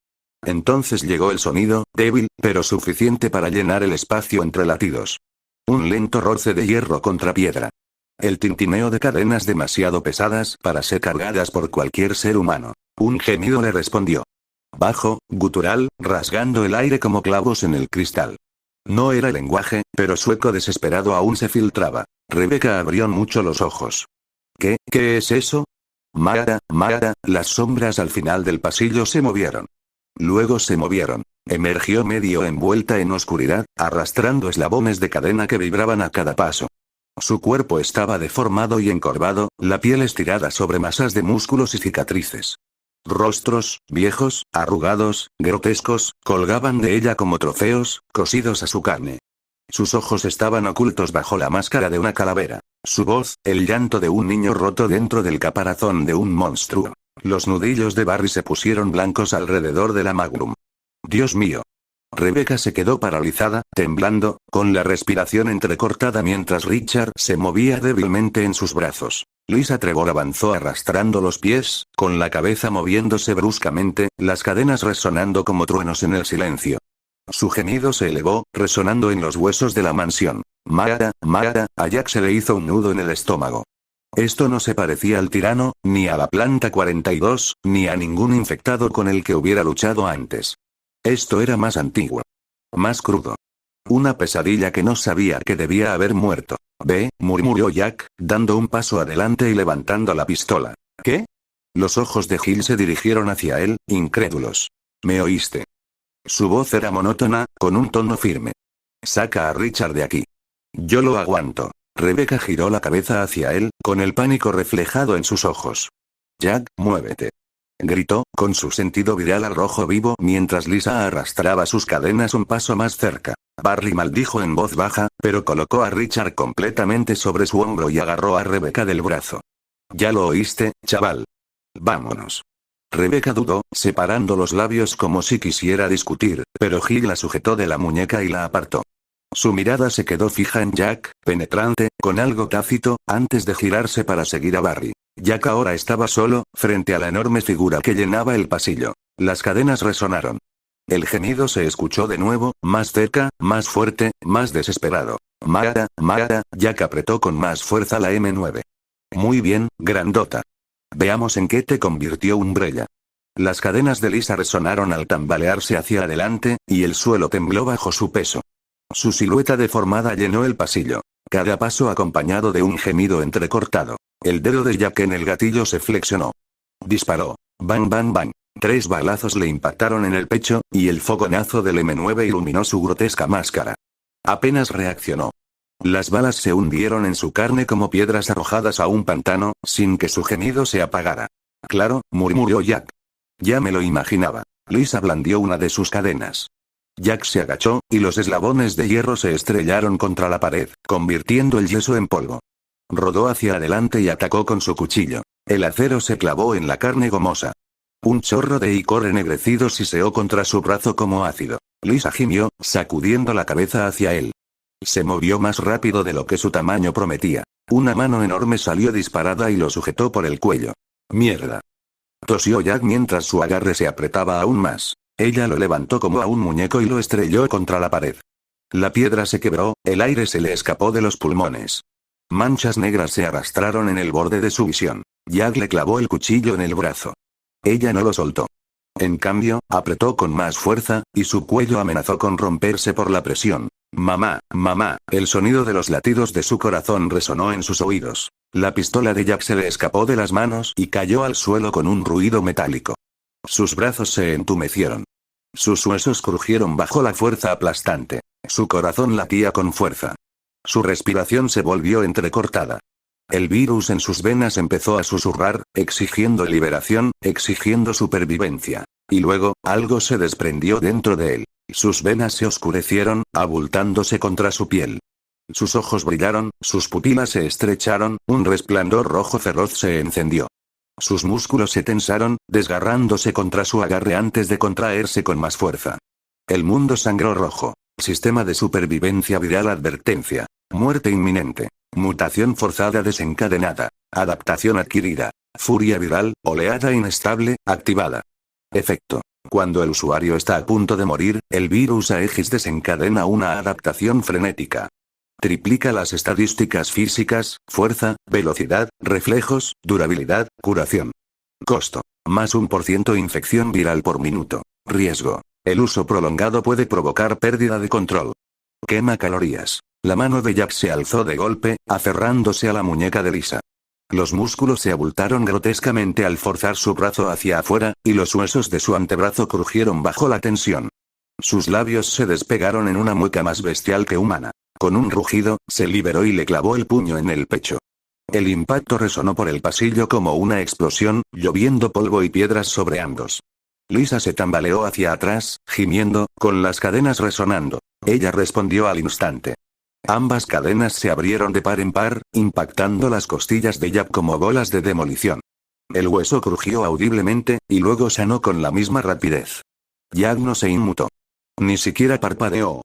Entonces llegó el sonido, débil, pero suficiente para llenar el espacio entre latidos. Un lento roce de hierro contra piedra. El tintineo de cadenas demasiado pesadas para ser cargadas por cualquier ser humano. Un gemido le respondió. Bajo, gutural, rasgando el aire como clavos en el cristal. No era lenguaje, pero su eco desesperado aún se filtraba. Rebecca abrió mucho los ojos. ¿Qué es eso? Mara, las sombras al final del pasillo se movieron. Luego se movieron. Emergió medio envuelta en oscuridad, arrastrando eslabones de cadena que vibraban a cada paso. Su cuerpo estaba deformado y encorvado, la piel estirada sobre masas de músculos y cicatrices. Rostros, viejos, arrugados, grotescos, colgaban de ella como trofeos, cosidos a su carne. Sus ojos estaban ocultos bajo la máscara de una calavera. Su voz, el llanto de un niño roto dentro del caparazón de un monstruo. Los nudillos de Barry se pusieron blancos alrededor de la Magnum. Dios mío. Rebecca se quedó paralizada, temblando, con la respiración entrecortada mientras Richard se movía débilmente en sus brazos. Lisa Trevor avanzó arrastrando los pies, con la cabeza moviéndose bruscamente, las cadenas resonando como truenos en el silencio. Su gemido se elevó, resonando en los huesos de la mansión. Mara, a Jack se le hizo un nudo en el estómago. Esto no se parecía al tirano, ni a la planta 42, ni a ningún infectado con el que hubiera luchado antes. Esto era más antiguo. Más crudo. Una pesadilla que no sabía que debía haber muerto. Ve, murmuró Jack, dando un paso adelante y levantando la pistola. ¿Qué? Los ojos de Gil se dirigieron hacia él, incrédulos. ¿Me oíste? Su voz era monótona, con un tono firme. Saca a Richard de aquí. Yo lo aguanto. Rebecca giró la cabeza hacia él, con el pánico reflejado en sus ojos. Jack, muévete. Gritó, con su sentido viral al rojo vivo mientras Lisa arrastraba sus cadenas un paso más cerca. Barry maldijo en voz baja, pero colocó a Richard completamente sobre su hombro y agarró a Rebecca del brazo. Ya lo oíste, chaval. Vámonos. Rebecca dudó, separando los labios como si quisiera discutir, pero Gil la sujetó de la muñeca y la apartó. Su mirada se quedó fija en Jack, penetrante, con algo tácito, antes de girarse para seguir a Barry. Jack ahora estaba solo, frente a la enorme figura que llenaba el pasillo. Las cadenas resonaron. El gemido se escuchó de nuevo, más cerca, más fuerte, más desesperado. Mara, Mara, Jack apretó con más fuerza la M9. Muy bien, grandota. Veamos en qué te convirtió Umbrella. Las cadenas de Lisa resonaron al tambalearse hacia adelante, y el suelo tembló bajo su peso. Su silueta deformada llenó el pasillo. Cada paso acompañado de un gemido entrecortado. El dedo de Jack en el gatillo se flexionó. Disparó. Bang bang bang. 3 balazos le impactaron en el pecho, y el fogonazo del M9 iluminó su grotesca máscara. Apenas reaccionó. Las balas se hundieron en su carne como piedras arrojadas a un pantano, sin que su gemido se apagara. Claro, murmuró Jack. Ya me lo imaginaba. Lisa blandió una de sus cadenas. Jack se agachó, y los eslabones de hierro se estrellaron contra la pared, convirtiendo el yeso en polvo. Rodó hacia adelante y atacó con su cuchillo. El acero se clavó en la carne gomosa. Un chorro de icor ennegrecido siseó contra su brazo como ácido. Lisa gimió, sacudiendo la cabeza hacia él. Se movió más rápido de lo que su tamaño prometía. Una mano enorme salió disparada y lo sujetó por el cuello. ¡Mierda! Tosió Jack mientras su agarre se apretaba aún más. Ella lo levantó como a un muñeco y lo estrelló contra la pared. La piedra se quebró, el aire se le escapó de los pulmones. Manchas negras se arrastraron en el borde de su visión. Jack le clavó el cuchillo en el brazo. Ella no lo soltó. En cambio, apretó con más fuerza, y su cuello amenazó con romperse por la presión. Mamá, mamá, el sonido de los latidos de su corazón resonó en sus oídos. La pistola de Jack se le escapó de las manos y cayó al suelo con un ruido metálico. Sus brazos se entumecieron. Sus huesos crujieron bajo la fuerza aplastante. Su corazón latía con fuerza. Su respiración se volvió entrecortada. El virus en sus venas empezó a susurrar, exigiendo liberación, exigiendo supervivencia. Y luego, algo se desprendió dentro de él. Sus venas se oscurecieron, abultándose contra su piel. Sus ojos brillaron, sus pupilas se estrecharon, un resplandor rojo feroz se encendió. Sus músculos se tensaron, desgarrándose contra su agarre antes de contraerse con más fuerza. El mundo sangró rojo. Sistema de supervivencia viral advertencia. Muerte inminente. Mutación forzada desencadenada. Adaptación adquirida. Furia viral, oleada inestable, activada. Efecto. Cuando el usuario está a punto de morir, el virus Aegis desencadena una adaptación frenética. Triplica las estadísticas físicas, fuerza, velocidad, reflejos, durabilidad, curación. Costo. Más 1% infección viral por minuto. Riesgo. El uso prolongado puede provocar pérdida de control. Quema calorías. La mano de Jack se alzó de golpe, aferrándose a la muñeca de Lisa. Los músculos se abultaron grotescamente al forzar su brazo hacia afuera, y los huesos de su antebrazo crujieron bajo la tensión. Sus labios se despegaron en una mueca más bestial que humana. Con un rugido, se liberó y le clavó el puño en el pecho. El impacto resonó por el pasillo como una explosión, lloviendo polvo y piedras sobre ambos. Lisa se tambaleó hacia atrás, gimiendo, con las cadenas resonando. Ella respondió al instante. Ambas cadenas se abrieron de par en par, impactando las costillas de Jack como bolas de demolición. El hueso crujió audiblemente, y luego sanó con la misma rapidez. Jack no se inmutó. Ni siquiera parpadeó.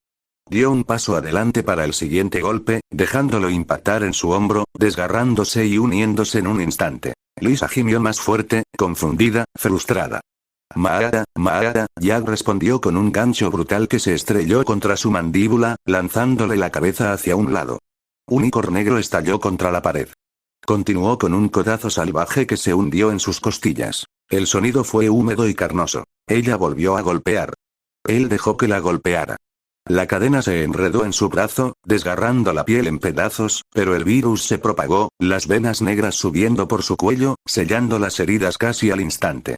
Dio un paso adelante para el siguiente golpe, dejándolo impactar en su hombro, desgarrándose y uniéndose en un instante. Lisa gimió más fuerte, confundida, frustrada. Mara, Mara, Jack respondió con un gancho brutal que se estrelló contra su mandíbula, lanzándole la cabeza hacia un lado. Un icor negro estalló contra la pared. Continuó con un codazo salvaje que se hundió en sus costillas. El sonido fue húmedo y carnoso. Ella volvió a golpear. Él dejó que la golpeara. La cadena se enredó en su brazo, desgarrando la piel en pedazos, pero el virus se propagó, las venas negras subiendo por su cuello, sellando las heridas casi al instante.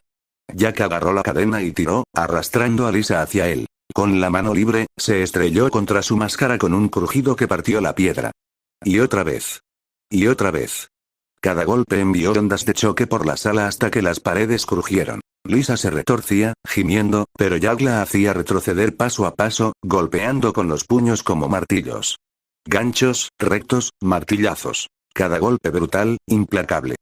Jack agarró la cadena y tiró, arrastrando a Lisa hacia él. Con la mano libre, se estrelló contra su máscara con un crujido que partió la piedra. Y otra vez. Y otra vez. Cada golpe envió ondas de choque por la sala hasta que las paredes crujieron. Lisa se retorcía, gimiendo, pero Jack la hacía retroceder paso a paso, golpeando con los puños como martillos. Ganchos, rectos, martillazos. Cada golpe brutal, implacable.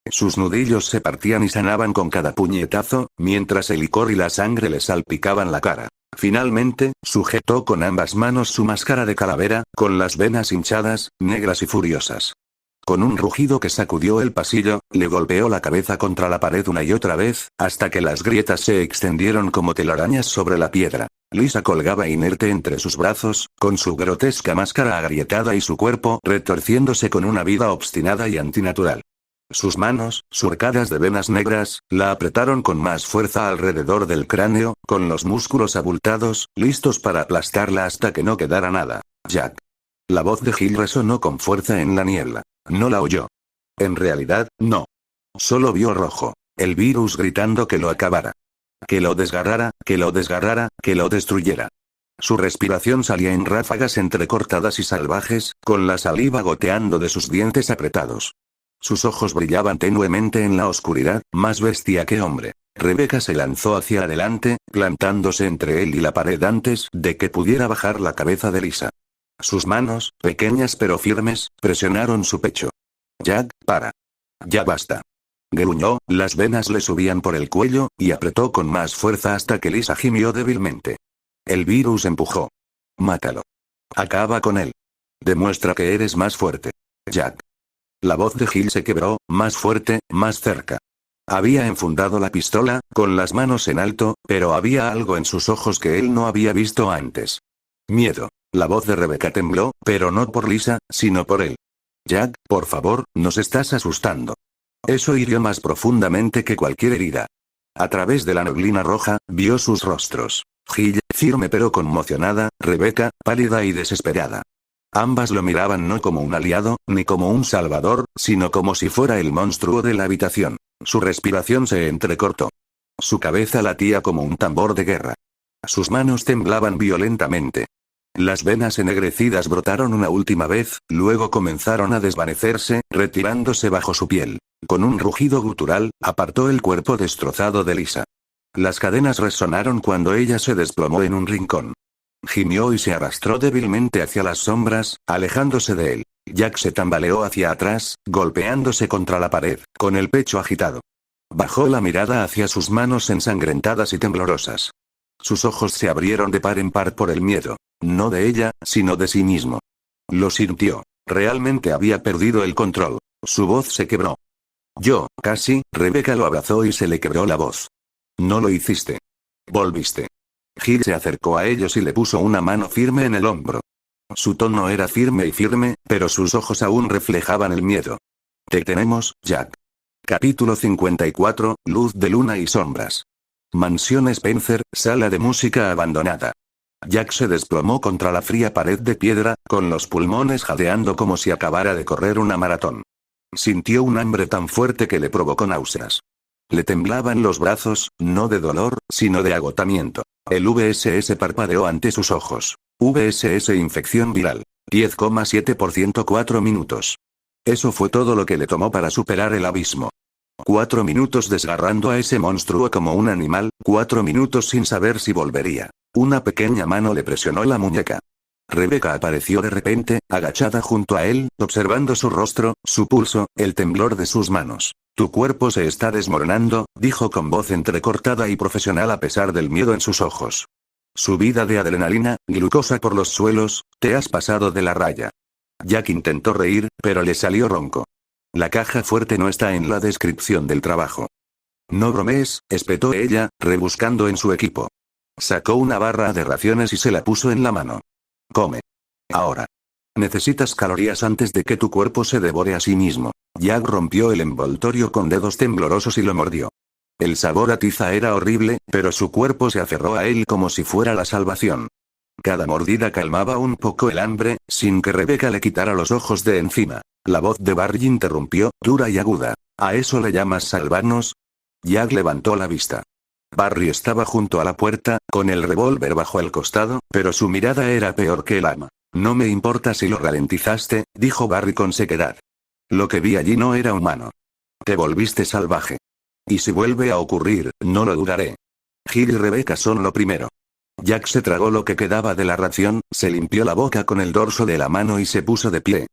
Sus nudillos se partían y sanaban con cada puñetazo, mientras el licor y la sangre le salpicaban la cara. Finalmente, sujetó con ambas manos su máscara de calavera, con las venas hinchadas, negras y furiosas. Con un rugido que sacudió el pasillo, le golpeó la cabeza contra la pared una y otra vez, hasta que las grietas se extendieron como telarañas sobre la piedra. Lisa colgaba inerte entre sus brazos, con su grotesca máscara agrietada y su cuerpo retorciéndose con una vida obstinada y antinatural. Sus manos, surcadas de venas negras, la apretaron con más fuerza alrededor del cráneo, con los músculos abultados, listos para aplastarla hasta que no quedara nada. Jack. La voz de Gil resonó con fuerza en la niebla. No la oyó. En realidad, no. Solo vio rojo. El virus gritando que lo acabara. Que lo desgarrara, que lo desgarrara, que lo destruyera. Su respiración salía en ráfagas entrecortadas y salvajes, con la saliva goteando de sus dientes apretados. Sus ojos brillaban tenuemente en la oscuridad, más bestia que hombre. Rebecca se lanzó hacia adelante, plantándose entre él y la pared antes de que pudiera bajar la cabeza de Lisa. Sus manos, pequeñas pero firmes, presionaron su pecho. Jack, para. Ya basta. Gruñó, las venas le subían por el cuello, y apretó con más fuerza hasta que Lisa gimió débilmente. El virus empujó. Mátalo. Acaba con él. Demuestra que eres más fuerte. Jack. La voz de Gil se quebró, más fuerte, más cerca. Había enfundado la pistola, con las manos en alto, pero había algo en sus ojos que él no había visto antes. Miedo. La voz de Rebecca tembló, pero no por Lisa, sino por él. Jack, por favor, nos estás asustando. Eso hirió más profundamente que cualquier herida. A través de la neblina roja, vio sus rostros. Gil, firme pero conmocionada, Rebecca, pálida y desesperada. Ambas lo miraban no como un aliado, ni como un salvador, sino como si fuera el monstruo de la habitación. Su respiración se entrecortó. Su cabeza latía como un tambor de guerra. Sus manos temblaban violentamente. Las venas ennegrecidas brotaron una última vez, luego comenzaron a desvanecerse, retirándose bajo su piel. Con un rugido gutural, apartó el cuerpo destrozado de Lisa. Las cadenas resonaron cuando ella se desplomó en un rincón. Gimió y se arrastró débilmente hacia las sombras, alejándose de él. Jack se tambaleó hacia atrás, golpeándose contra la pared, con el pecho agitado. Bajó la mirada hacia sus manos ensangrentadas y temblorosas. Sus ojos se abrieron de par en par por el miedo. No de ella, sino de sí mismo. Lo sintió. Realmente había perdido el control. Su voz se quebró. Casi, Rebecca lo abrazó y se le quebró la voz. No lo hiciste. Volviste. Gil se acercó a ellos y le puso una mano firme en el hombro. Su tono era firme, pero sus ojos aún reflejaban el miedo. Te tenemos, Jack. Capítulo 54, Luz de luna y sombras. Mansión Spencer, sala de música abandonada. Jack se desplomó contra la fría pared de piedra, con los pulmones jadeando como si acabara de correr una maratón. Sintió un hambre tan fuerte que le provocó náuseas. Le temblaban los brazos, no de dolor, sino de agotamiento. El VSS parpadeó ante sus ojos. VSS infección viral. 10,7% 4 minutos. Eso fue todo lo que le tomó para superar el abismo. 4 minutos desgarrando a ese monstruo como un animal, 4 minutos sin saber si volvería. Una pequeña mano le presionó la muñeca. Rebecca apareció de repente, agachada junto a él, observando su rostro, su pulso, el temblor de sus manos. Tu cuerpo se está desmoronando, dijo con voz entrecortada y profesional a pesar del miedo en sus ojos. Subida de adrenalina, glucosa por los suelos, te has pasado de la raya. Jack intentó reír, pero le salió ronco. La caja fuerte no está en la descripción del trabajo. No bromees, espetó ella, rebuscando en su equipo. Sacó una barra de raciones y se la puso en la mano. Come. Ahora. Necesitas calorías antes de que tu cuerpo se devore a sí mismo. Jack rompió el envoltorio con dedos temblorosos y lo mordió. El sabor a tiza era horrible, pero su cuerpo se aferró a él como si fuera la salvación. Cada mordida calmaba un poco el hambre, sin que Rebecca le quitara los ojos de encima. La voz de Barry interrumpió, dura y aguda. ¿A eso le llamas salvarnos? Jack levantó la vista. Barry estaba junto a la puerta, con el revólver bajo el costado, pero su mirada era peor que el ama. No me importa si lo ralentizaste, dijo Barry con sequedad. Lo que vi allí no era humano. Te volviste salvaje. Y si vuelve a ocurrir, no lo dudaré. Gil y Rebecca son lo primero. Jack se tragó lo que quedaba de la ración, se limpió la boca con el dorso de la mano y se puso de pie.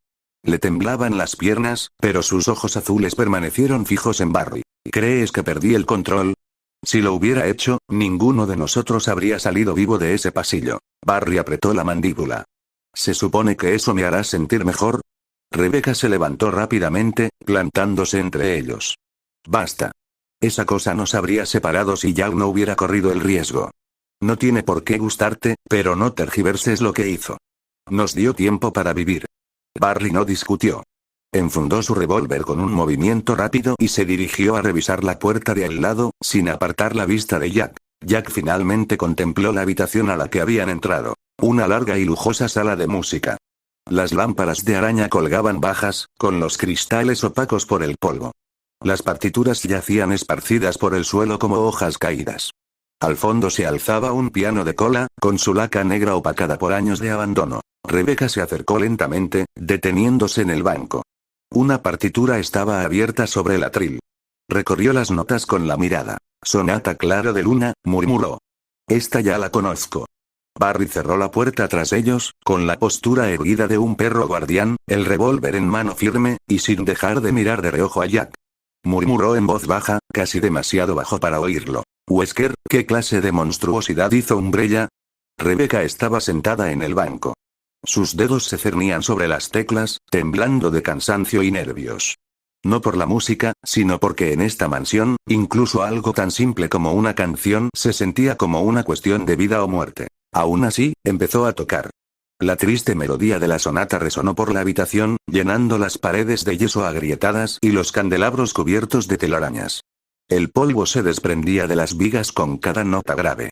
Le temblaban las piernas, pero sus ojos azules permanecieron fijos en Barry. ¿Crees que perdí el control? Si lo hubiera hecho, ninguno de nosotros habría salido vivo de ese pasillo. Barry apretó la mandíbula. ¿Se supone que eso me hará sentir mejor? Rebecca se levantó rápidamente, plantándose entre ellos. Basta. Esa cosa nos habría separado si Jack no hubiera corrido el riesgo. No tiene por qué gustarte, pero no tergiverses lo que hizo. Nos dio tiempo para vivir. Barry no discutió. Enfundó su revólver con un movimiento rápido y se dirigió a revisar la puerta de al lado, sin apartar la vista de Jack. Jack finalmente contempló la habitación a la que habían entrado. Una larga y lujosa sala de música. Las lámparas de araña colgaban bajas, con los cristales opacos por el polvo. Las partituras yacían esparcidas por el suelo como hojas caídas. Al fondo se alzaba un piano de cola, con su laca negra opacada por años de abandono. Rebecca se acercó lentamente, deteniéndose en el banco. Una partitura estaba abierta sobre el atril. Recorrió las notas con la mirada. Sonata Claro de Luna, murmuró. Esta ya la conozco. Barry cerró la puerta tras ellos, con la postura erguida de un perro guardián, el revólver en mano firme, y sin dejar de mirar de reojo a Jack. Murmuró en voz baja, casi demasiado bajo para oírlo. Wesker, ¿qué clase de monstruosidad hizo Umbrella? Rebecca estaba sentada en el banco. Sus dedos se cernían sobre las teclas, temblando de cansancio y nervios. No por la música, sino porque en esta mansión, incluso algo tan simple como una canción se sentía como una cuestión de vida o muerte. Aún así, empezó a tocar. La triste melodía de la sonata resonó por la habitación, llenando las paredes de yeso agrietadas y los candelabros cubiertos de telarañas. El polvo se desprendía de las vigas con cada nota grave.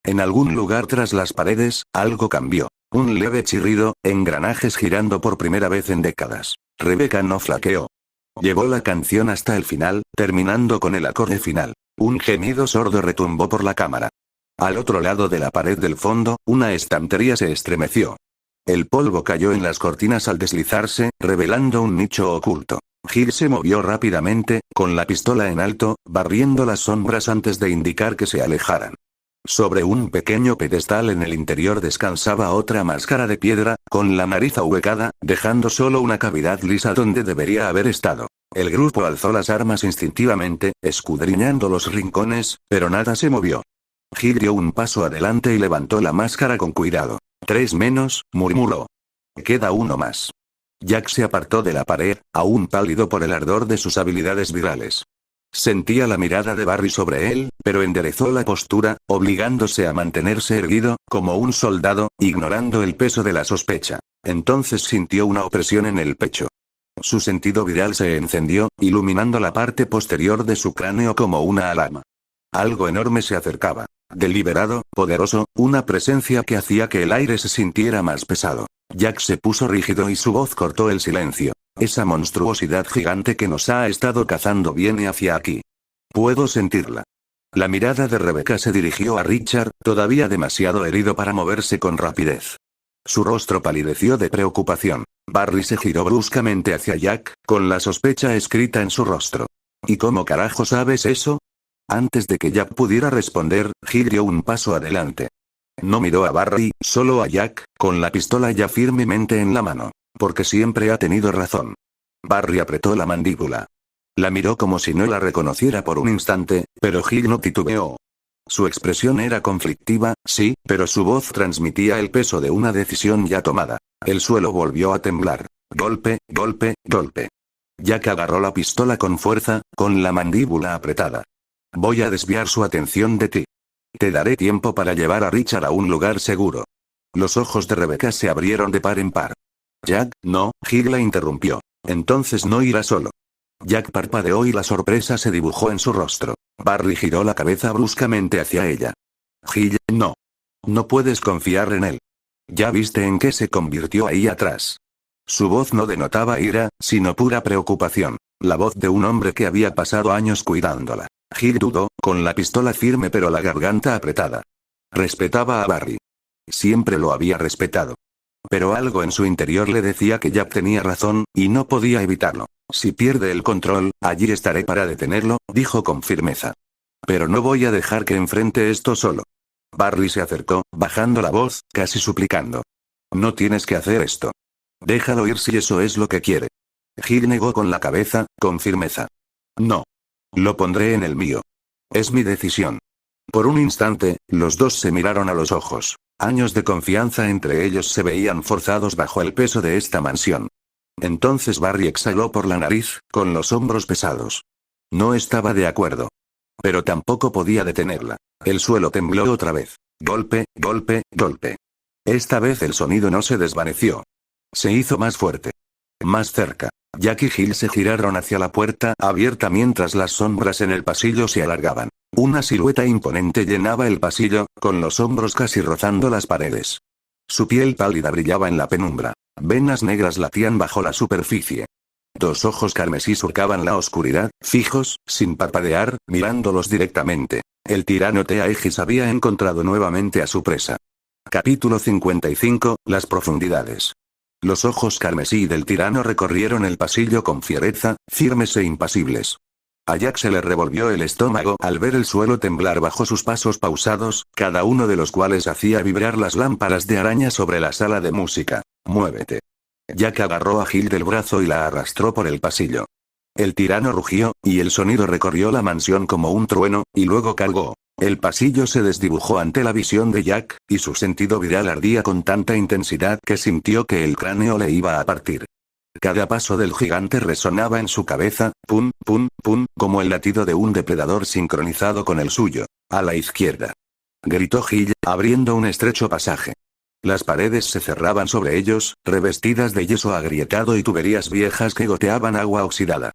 En algún lugar tras las paredes, algo cambió. Un leve chirrido, engranajes girando por primera vez en décadas. Rebecca no flaqueó. Llevó la canción hasta el final, terminando con el acorde final. Un gemido sordo retumbó por la cámara. Al otro lado de la pared del fondo, una estantería se estremeció. El polvo cayó en las cortinas al deslizarse, revelando un nicho oculto. Gil se movió rápidamente, con la pistola en alto, barriendo las sombras antes de indicar que se alejaran. Sobre un pequeño pedestal en el interior descansaba otra máscara de piedra, con la nariz ahuecada, dejando solo una cavidad lisa donde debería haber estado. El grupo alzó las armas instintivamente, escudriñando los rincones, pero nada se movió. Gil dio un paso adelante y levantó la máscara con cuidado. 3 menos, murmuró. Queda uno más. Jack se apartó de la pared, aún pálido por el ardor de sus habilidades virales. Sentía la mirada de Barry sobre él, pero enderezó la postura, obligándose a mantenerse erguido, como un soldado, ignorando el peso de la sospecha. Entonces sintió una opresión en el pecho. Su sentido viral se encendió, iluminando la parte posterior de su cráneo como una alarma. Algo enorme se acercaba. Deliberado, poderoso, una presencia que hacía que el aire se sintiera más pesado. Jack se puso rígido y su voz cortó el silencio. Esa monstruosidad gigante que nos ha estado cazando viene hacia aquí. Puedo sentirla. La mirada de Rebecca se dirigió a Richard, todavía demasiado herido para moverse con rapidez. Su rostro palideció de preocupación. Barry se giró bruscamente hacia Jack, con la sospecha escrita en su rostro. ¿Y cómo carajo sabes eso? Antes de que Jack pudiera responder, Gil dio un paso adelante. No miró a Barry, solo a Jack, con la pistola ya firmemente en la mano. Porque siempre ha tenido razón. Barry apretó la mandíbula. La miró como si no la reconociera por un instante, pero Gil no titubeó. Su expresión era conflictiva, sí, pero su voz transmitía el peso de una decisión ya tomada. El suelo volvió a temblar. Golpe, golpe, golpe. Jack agarró la pistola con fuerza, con la mandíbula apretada. Voy a desviar su atención de ti. Te daré tiempo para llevar a Richard a un lugar seguro. Los ojos de Rebecca se abrieron de par en par. Jack, no, Gil la interrumpió. Entonces no irá solo. Jack parpadeó y la sorpresa se dibujó en su rostro. Barry giró la cabeza bruscamente hacia ella. Gil, no. No puedes confiar en él. Ya viste en qué se convirtió ahí atrás. Su voz no denotaba ira, sino pura preocupación. La voz de un hombre que había pasado años cuidándola. Gil dudó, con la pistola firme pero la garganta apretada. Respetaba a Barry. Siempre lo había respetado. Pero algo en su interior le decía que Jack tenía razón, y no podía evitarlo. Si pierde el control, allí estaré para detenerlo, dijo con firmeza. Pero no voy a dejar que enfrente esto solo. Barry se acercó, bajando la voz, casi suplicando. No tienes que hacer esto. Déjalo ir si eso es lo que quiere. Gil negó con la cabeza, con firmeza. No. Lo pondré en el mío. Es mi decisión. Por un instante, los dos se miraron a los ojos. Años de confianza entre ellos se veían forzados bajo el peso de esta mansión. Entonces Barry exhaló por la nariz, con los hombros pesados. No estaba de acuerdo. Pero tampoco podía detenerla. El suelo tembló otra vez. Golpe, golpe, golpe. Esta vez el sonido no se desvaneció. Se hizo más fuerte. Más cerca. Jack y Gil se giraron hacia la puerta abierta mientras las sombras en el pasillo se alargaban. Una silueta imponente llenaba el pasillo, con los hombros casi rozando las paredes. Su piel pálida brillaba en la penumbra. Venas negras latían bajo la superficie. Dos ojos carmesí surcaban la oscuridad, fijos, sin parpadear, mirándolos directamente. El tirano Teaegis había encontrado nuevamente a su presa. Capítulo 55, Las profundidades. Los ojos carmesí del tirano recorrieron el pasillo con fiereza, firmes e impasibles. A Jack se le revolvió el estómago al ver el suelo temblar bajo sus pasos pausados, cada uno de los cuales hacía vibrar las lámparas de araña sobre la sala de música. Muévete. Jack agarró a Gil del brazo y la arrastró por el pasillo. El tirano rugió, y el sonido recorrió la mansión como un trueno, y luego cargó. El pasillo se desdibujó ante la visión de Jack, y su sentido viral ardía con tanta intensidad que sintió que el cráneo le iba a partir. Cada paso del gigante resonaba en su cabeza, pum, pum, pum, como el latido de un depredador sincronizado con el suyo. A la izquierda. Gritó Gil, abriendo un estrecho pasaje. Las paredes se cerraban sobre ellos, revestidas de yeso agrietado y tuberías viejas que goteaban agua oxidada.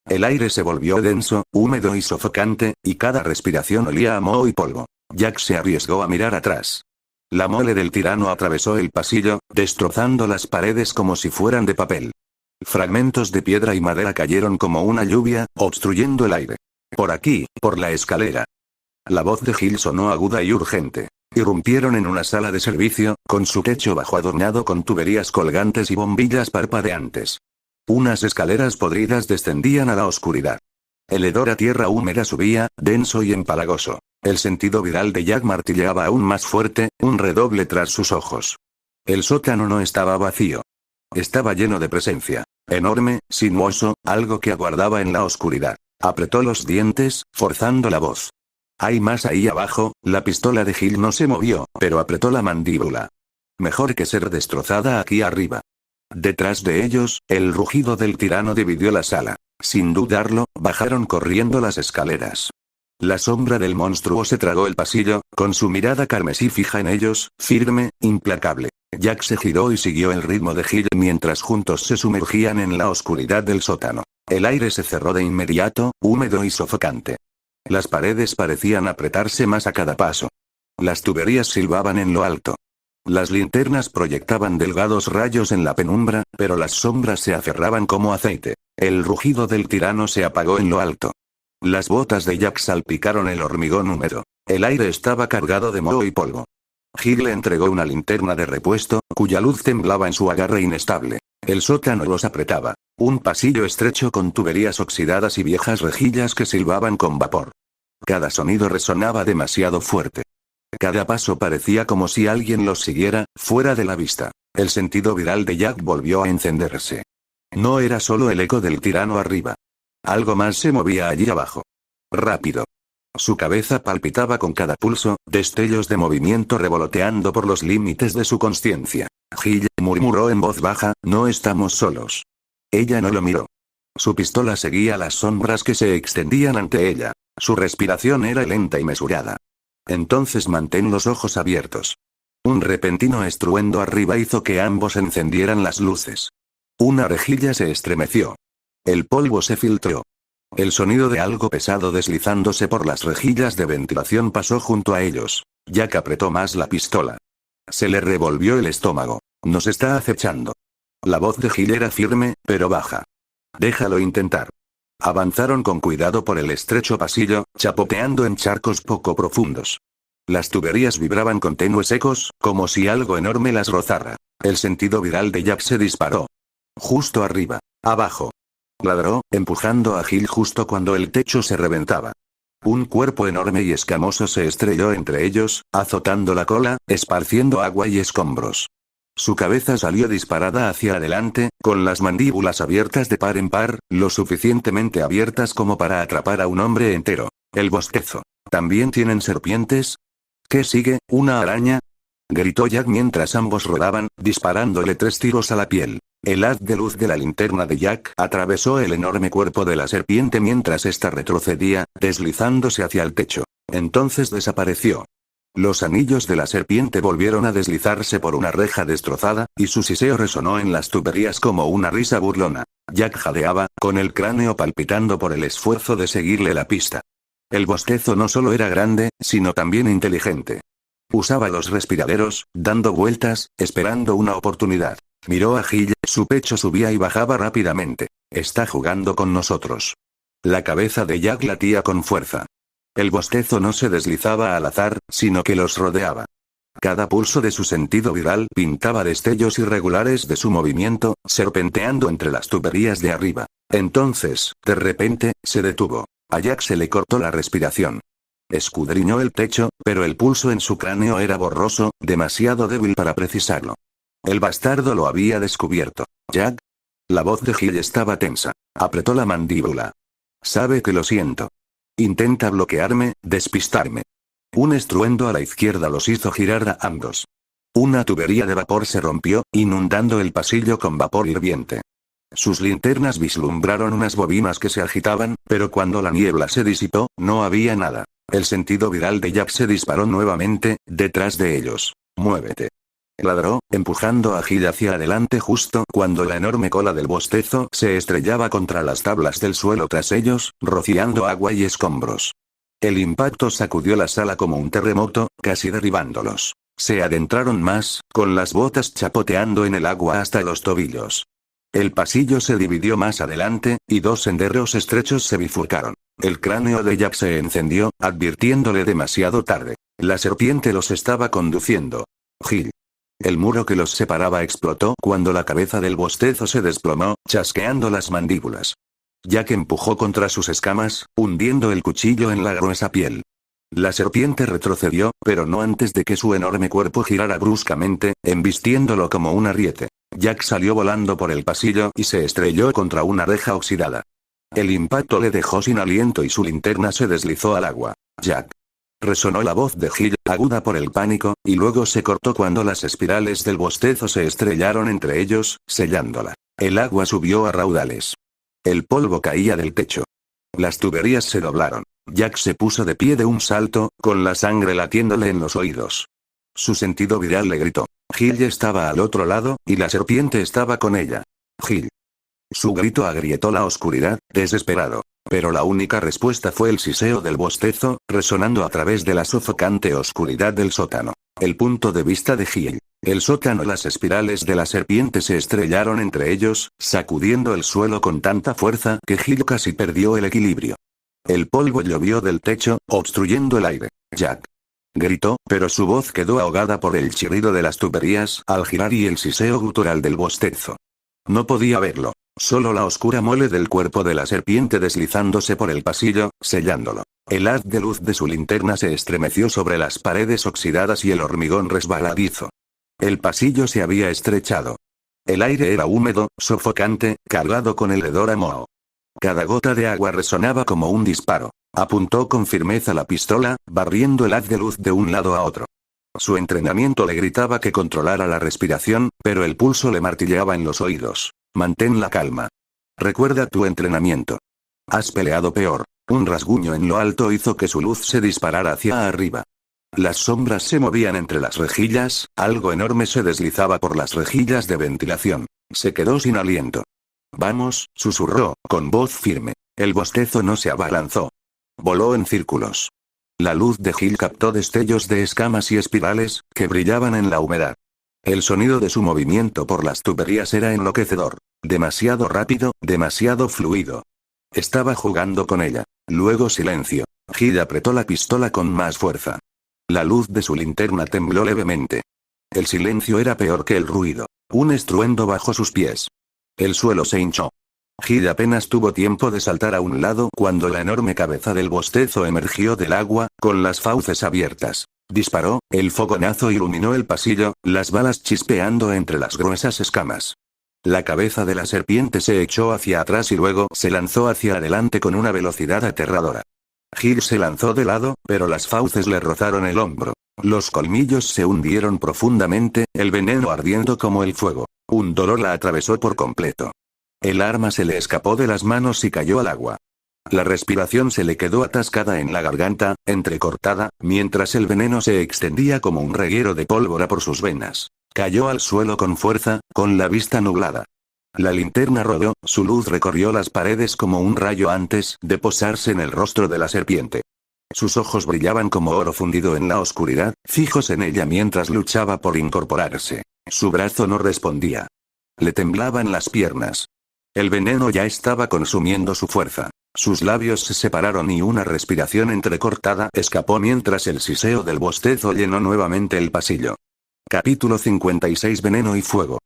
El aire se volvió denso, húmedo y sofocante, y cada respiración olía a moho y polvo. Jack se arriesgó a mirar atrás. La mole del tirano atravesó el pasillo, destrozando las paredes como si fueran de papel. Fragmentos de piedra y madera cayeron como una lluvia, obstruyendo el aire. Por aquí, por la escalera. La voz de Gil sonó aguda y urgente. Irrumpieron en una sala de servicio, con su techo bajo adornado con tuberías colgantes y bombillas parpadeantes. Unas escaleras podridas descendían a la oscuridad. El hedor a tierra húmeda subía, denso y empalagoso. El sentido viral de Jack martilleaba aún más fuerte, un redoble tras sus ojos. El sótano no estaba vacío. Estaba lleno de presencia. Enorme, sinuoso, algo que aguardaba en la oscuridad. Apretó los dientes, forzando la voz. Hay más ahí abajo. La pistola de Gil no se movió, pero apretó la mandíbula. Mejor que ser destrozada aquí arriba. Detrás de ellos, el rugido del tirano dividió la sala. Sin dudarlo, bajaron corriendo las escaleras. La sombra del monstruo se tragó el pasillo, con su mirada carmesí fija en ellos, firme, implacable. Jack se giró y siguió el ritmo de Gil mientras juntos se sumergían en la oscuridad del sótano. El aire se cerró de inmediato, húmedo y sofocante. Las paredes parecían apretarse más a cada paso. Las tuberías silbaban en lo alto. Las linternas proyectaban delgados rayos en la penumbra, pero las sombras se aferraban como aceite. El rugido del tirano se apagó en lo alto. Las botas de Jack salpicaron el hormigón húmedo. El aire estaba cargado de moho y polvo. Gil le entregó una linterna de repuesto, cuya luz temblaba en su agarre inestable. El sótano los apretaba. Un pasillo estrecho con tuberías oxidadas y viejas rejillas que silbaban con vapor. Cada sonido resonaba demasiado fuerte. Cada paso parecía como si alguien los siguiera, fuera de la vista. El sentido viral de Jack volvió a encenderse. No era solo el eco del tirano arriba. Algo más se movía allí abajo. Rápido. Su cabeza palpitaba con cada pulso, destellos de movimiento revoloteando por los límites de su consciencia. Gil murmuró en voz baja, no estamos solos. Ella no lo miró. Su pistola seguía las sombras que se extendían ante ella. Su respiración era lenta y mesurada. Entonces mantén los ojos abiertos. Un repentino estruendo arriba hizo que ambos encendieran las luces. Una rejilla se estremeció. El polvo se filtró. El sonido de algo pesado deslizándose por las rejillas de ventilación pasó junto a ellos. Jack apretó más la pistola. Se le revolvió el estómago. Nos está acechando. La voz de Gil era firme, pero baja. Déjalo intentar. Avanzaron con cuidado por el estrecho pasillo, chapoteando en charcos poco profundos. Las tuberías vibraban con tenues ecos, como si algo enorme las rozara. El sentido viral de Jack se disparó. Justo arriba. Abajo. Ladró, empujando a Gil justo cuando el techo se reventaba. Un cuerpo enorme y escamoso se estrelló entre ellos, azotando la cola, esparciendo agua y escombros. Su cabeza salió disparada hacia adelante, con las mandíbulas abiertas de par en par, lo suficientemente abiertas como para atrapar a un hombre entero. El bostezo. ¿También tienen serpientes? ¿Qué sigue, una araña? Gritó Jack mientras ambos rodaban, disparándole 3 tiros a la piel. El haz de luz de la linterna de Jack atravesó el enorme cuerpo de la serpiente mientras ésta retrocedía, deslizándose hacia el techo. Entonces desapareció. Los anillos de la serpiente volvieron a deslizarse por una reja destrozada, y su siseo resonó en las tuberías como una risa burlona. Jack jadeaba, con el cráneo palpitando por el esfuerzo de seguirle la pista. El bostezo no solo era grande, sino también inteligente. Usaba los respiraderos, dando vueltas, esperando una oportunidad. Miró a Gill, su pecho subía y bajaba rápidamente. Está jugando con nosotros. La cabeza de Jack latía con fuerza. El bostezo no se deslizaba al azar, sino que los rodeaba. Cada pulso de su sentido viral pintaba destellos irregulares de su movimiento, serpenteando entre las tuberías de arriba. Entonces, de repente, se detuvo. A Jack se le cortó la respiración. Escudriñó el techo, pero el pulso en su cráneo era borroso, demasiado débil para precisarlo. El bastardo lo había descubierto. ¿Jack? La voz de Gill estaba tensa. Apretó la mandíbula. Sabe que lo siento. Intenta bloquearme, despistarme. Un estruendo a la izquierda los hizo girar a ambos. Una tubería de vapor se rompió, inundando el pasillo con vapor hirviente. Sus linternas vislumbraron unas bobinas que se agitaban, pero cuando la niebla se disipó, no había nada. El sentido viral de Jack se disparó nuevamente, detrás de ellos. Muévete. Ladró, empujando a Gill hacia adelante justo cuando la enorme cola del bostezo se estrellaba contra las tablas del suelo tras ellos, rociando agua y escombros. El impacto sacudió la sala como un terremoto, casi derribándolos. Se adentraron más, con las botas chapoteando en el agua hasta los tobillos. El pasillo se dividió más adelante, y 2 senderos estrechos se bifurcaron. El cráneo de Jack se encendió, advirtiéndole demasiado tarde. La serpiente los estaba conduciendo. Gill. El muro que los separaba explotó cuando la cabeza del bostezo se desplomó, chasqueando las mandíbulas. Jack empujó contra sus escamas, hundiendo el cuchillo en la gruesa piel. La serpiente retrocedió, pero no antes de que su enorme cuerpo girara bruscamente, embistiéndolo como un ariete. Jack salió volando por el pasillo y se estrelló contra una reja oxidada. El impacto le dejó sin aliento y su linterna se deslizó al agua. Jack. Resonó la voz de Gill, aguda por el pánico, y luego se cortó cuando las espirales del bostezo se estrellaron entre ellos, sellándola. El agua subió a raudales. El polvo caía del techo. Las tuberías se doblaron. Jack se puso de pie de un salto, con la sangre latiéndole en los oídos. Su sentido viral le gritó. Gill estaba al otro lado, y la serpiente estaba con ella. Gill. Su grito agrietó la oscuridad, desesperado. Pero la única respuesta fue el siseo del bostezo, resonando a través de la sofocante oscuridad del sótano. El punto de vista de Gill. El sótano. Las espirales de la serpiente se estrellaron entre ellos, sacudiendo el suelo con tanta fuerza que Gill casi perdió el equilibrio. El polvo llovió del techo, obstruyendo el aire. Jack. Gritó, pero su voz quedó ahogada por el chirrido de las tuberías al girar y el siseo gutural del bostezo. No podía verlo. Solo la oscura mole del cuerpo de la serpiente deslizándose por el pasillo, sellándolo. El haz de luz de su linterna se estremeció sobre las paredes oxidadas y el hormigón resbaladizo. El pasillo se había estrechado. El aire era húmedo, sofocante, cargado con el hedor a moho. Cada gota de agua resonaba como un disparo. Apuntó con firmeza la pistola, barriendo el haz de luz de un lado a otro. Su entrenamiento le gritaba que controlara la respiración, pero el pulso le martilleaba en los oídos. Mantén la calma. Recuerda tu entrenamiento. Has peleado peor. Un rasguño en lo alto hizo que su luz se disparara hacia arriba. Las sombras se movían entre las rejillas, algo enorme se deslizaba por las rejillas de ventilación. Se quedó sin aliento. Vamos, susurró, con voz firme. El bostezo no se abalanzó. Voló en círculos. La luz de Gill captó destellos de escamas y espirales, que brillaban en la humedad. El sonido de su movimiento por las tuberías era enloquecedor. Demasiado rápido, demasiado fluido. Estaba jugando con ella. Luego silencio. Gill apretó la pistola con más fuerza. La luz de su linterna tembló levemente. El silencio era peor que el ruido. Un estruendo bajo sus pies. El suelo se hinchó. Gill apenas tuvo tiempo de saltar a un lado cuando la enorme cabeza del bostezo emergió del agua, con las fauces abiertas. Disparó, el fogonazo iluminó el pasillo, las balas chispeando entre las gruesas escamas. La cabeza de la serpiente se echó hacia atrás y luego se lanzó hacia adelante con una velocidad aterradora. Gil se lanzó de lado, pero las fauces le rozaron el hombro. Los colmillos se hundieron profundamente, el veneno ardiendo como el fuego. Un dolor la atravesó por completo. El arma se le escapó de las manos y cayó al agua. La respiración se le quedó atascada en la garganta, entrecortada, mientras el veneno se extendía como un reguero de pólvora por sus venas. Cayó al suelo con fuerza, con la vista nublada. La linterna rodó, su luz recorrió las paredes como un rayo antes de posarse en el rostro de la serpiente. Sus ojos brillaban como oro fundido en la oscuridad, fijos en ella mientras luchaba por incorporarse. Su brazo no respondía. Le temblaban las piernas. El veneno ya estaba consumiendo su fuerza. Sus labios se separaron y una respiración entrecortada escapó mientras el siseo del bostezo llenó nuevamente el pasillo. Capítulo 56. Veneno y fuego.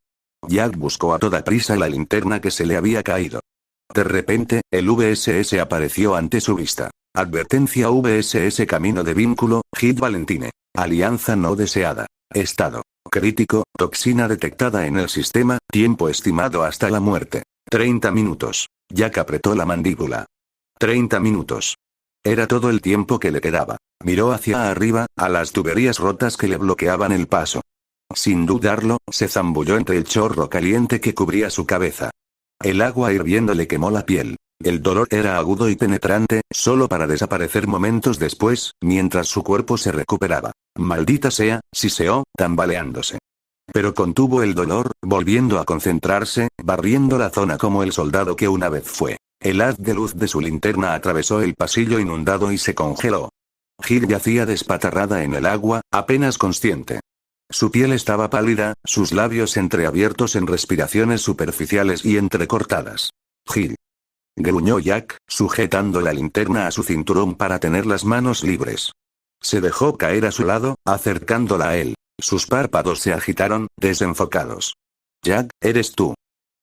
Jack buscó a toda prisa la linterna que se le había caído. De repente, el VSS apareció ante su vista. Advertencia: VSS camino de vínculo, Hit Valentine. Alianza no deseada. Estado crítico, toxina detectada en el sistema, tiempo estimado hasta la muerte. 30 minutos. Jack apretó la mandíbula. 30 minutos. Era todo el tiempo que le quedaba. Miró hacia arriba, a las tuberías rotas que le bloqueaban el paso. Sin dudarlo, se zambulló entre el chorro caliente que cubría su cabeza. El agua hirviendo le quemó la piel. El dolor era agudo y penetrante, solo para desaparecer momentos después, mientras su cuerpo se recuperaba. Maldita sea, siseó, tambaleándose. Pero contuvo el dolor, volviendo a concentrarse, barriendo la zona como el soldado que una vez fue. El haz de luz de su linterna atravesó el pasillo inundado y se congeló. Gil yacía despatarrada en el agua, apenas consciente. Su piel estaba pálida, sus labios entreabiertos en respiraciones superficiales y entrecortadas. Gil. Gruñó Jack, sujetando la linterna a su cinturón para tener las manos libres. Se dejó caer a su lado, acercándola a él. Sus párpados se agitaron, desenfocados. Jack, eres tú.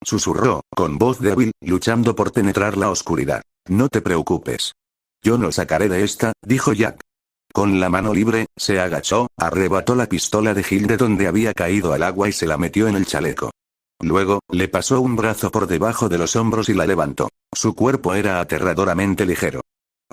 Susurró, con voz débil, luchando por penetrar la oscuridad. No te preocupes. Yo nos sacaré de esta, dijo Jack. Con la mano libre, se agachó, arrebató la pistola de Gil de donde había caído al agua y se la metió en el chaleco. Luego, le pasó un brazo por debajo de los hombros y la levantó. Su cuerpo era aterradoramente ligero.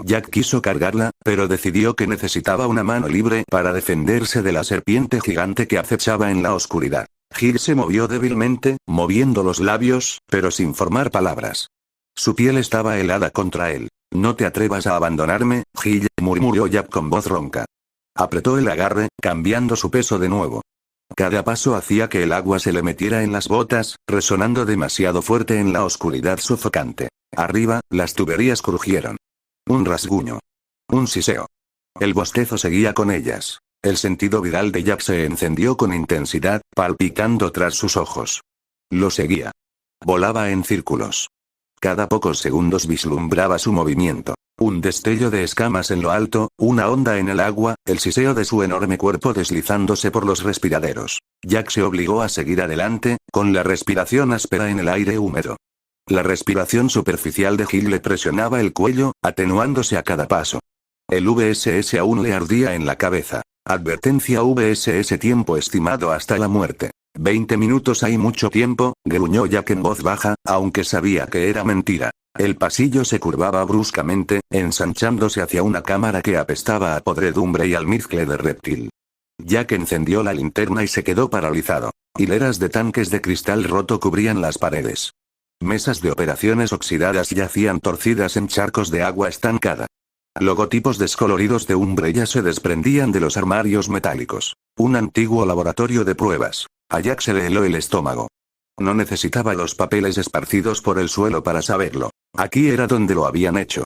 Jack quiso cargarla, pero decidió que necesitaba una mano libre para defenderse de la serpiente gigante que acechaba en la oscuridad. Gil se movió débilmente, moviendo los labios, pero sin formar palabras. Su piel estaba helada contra él. No te atrevas a abandonarme, Gil, murmuró Jack con voz ronca. Apretó el agarre, cambiando su peso de nuevo. Cada paso hacía que el agua se le metiera en las botas, resonando demasiado fuerte en la oscuridad sofocante. Arriba, las tuberías crujieron. Un rasguño. Un siseo. El bostezo seguía con ellas. El sentido viral de Jack se encendió con intensidad, palpitando tras sus ojos. Lo seguía. Volaba en círculos. Cada pocos segundos vislumbraba su movimiento. Un destello de escamas en lo alto, una onda en el agua, el siseo de su enorme cuerpo deslizándose por los respiraderos. Jack se obligó a seguir adelante, con la respiración áspera en el aire húmedo. La respiración superficial de Gil le presionaba el cuello, atenuándose a cada paso. El VSS aún le ardía en la cabeza. Advertencia: VSS tiempo estimado hasta la muerte. 20 minutos. Hay mucho tiempo, gruñó Jack en voz baja, aunque sabía que era mentira. El pasillo se curvaba bruscamente, ensanchándose hacia una cámara que apestaba a podredumbre y almizcle de reptil. Jack encendió la linterna y se quedó paralizado. Hileras de tanques de cristal roto cubrían las paredes. Mesas de operaciones oxidadas yacían torcidas en charcos de agua estancada. Logotipos descoloridos de Umbrella se desprendían de los armarios metálicos. Un antiguo laboratorio de pruebas. A Jack se le heló el estómago. No necesitaba los papeles esparcidos por el suelo para saberlo. Aquí era donde lo habían hecho.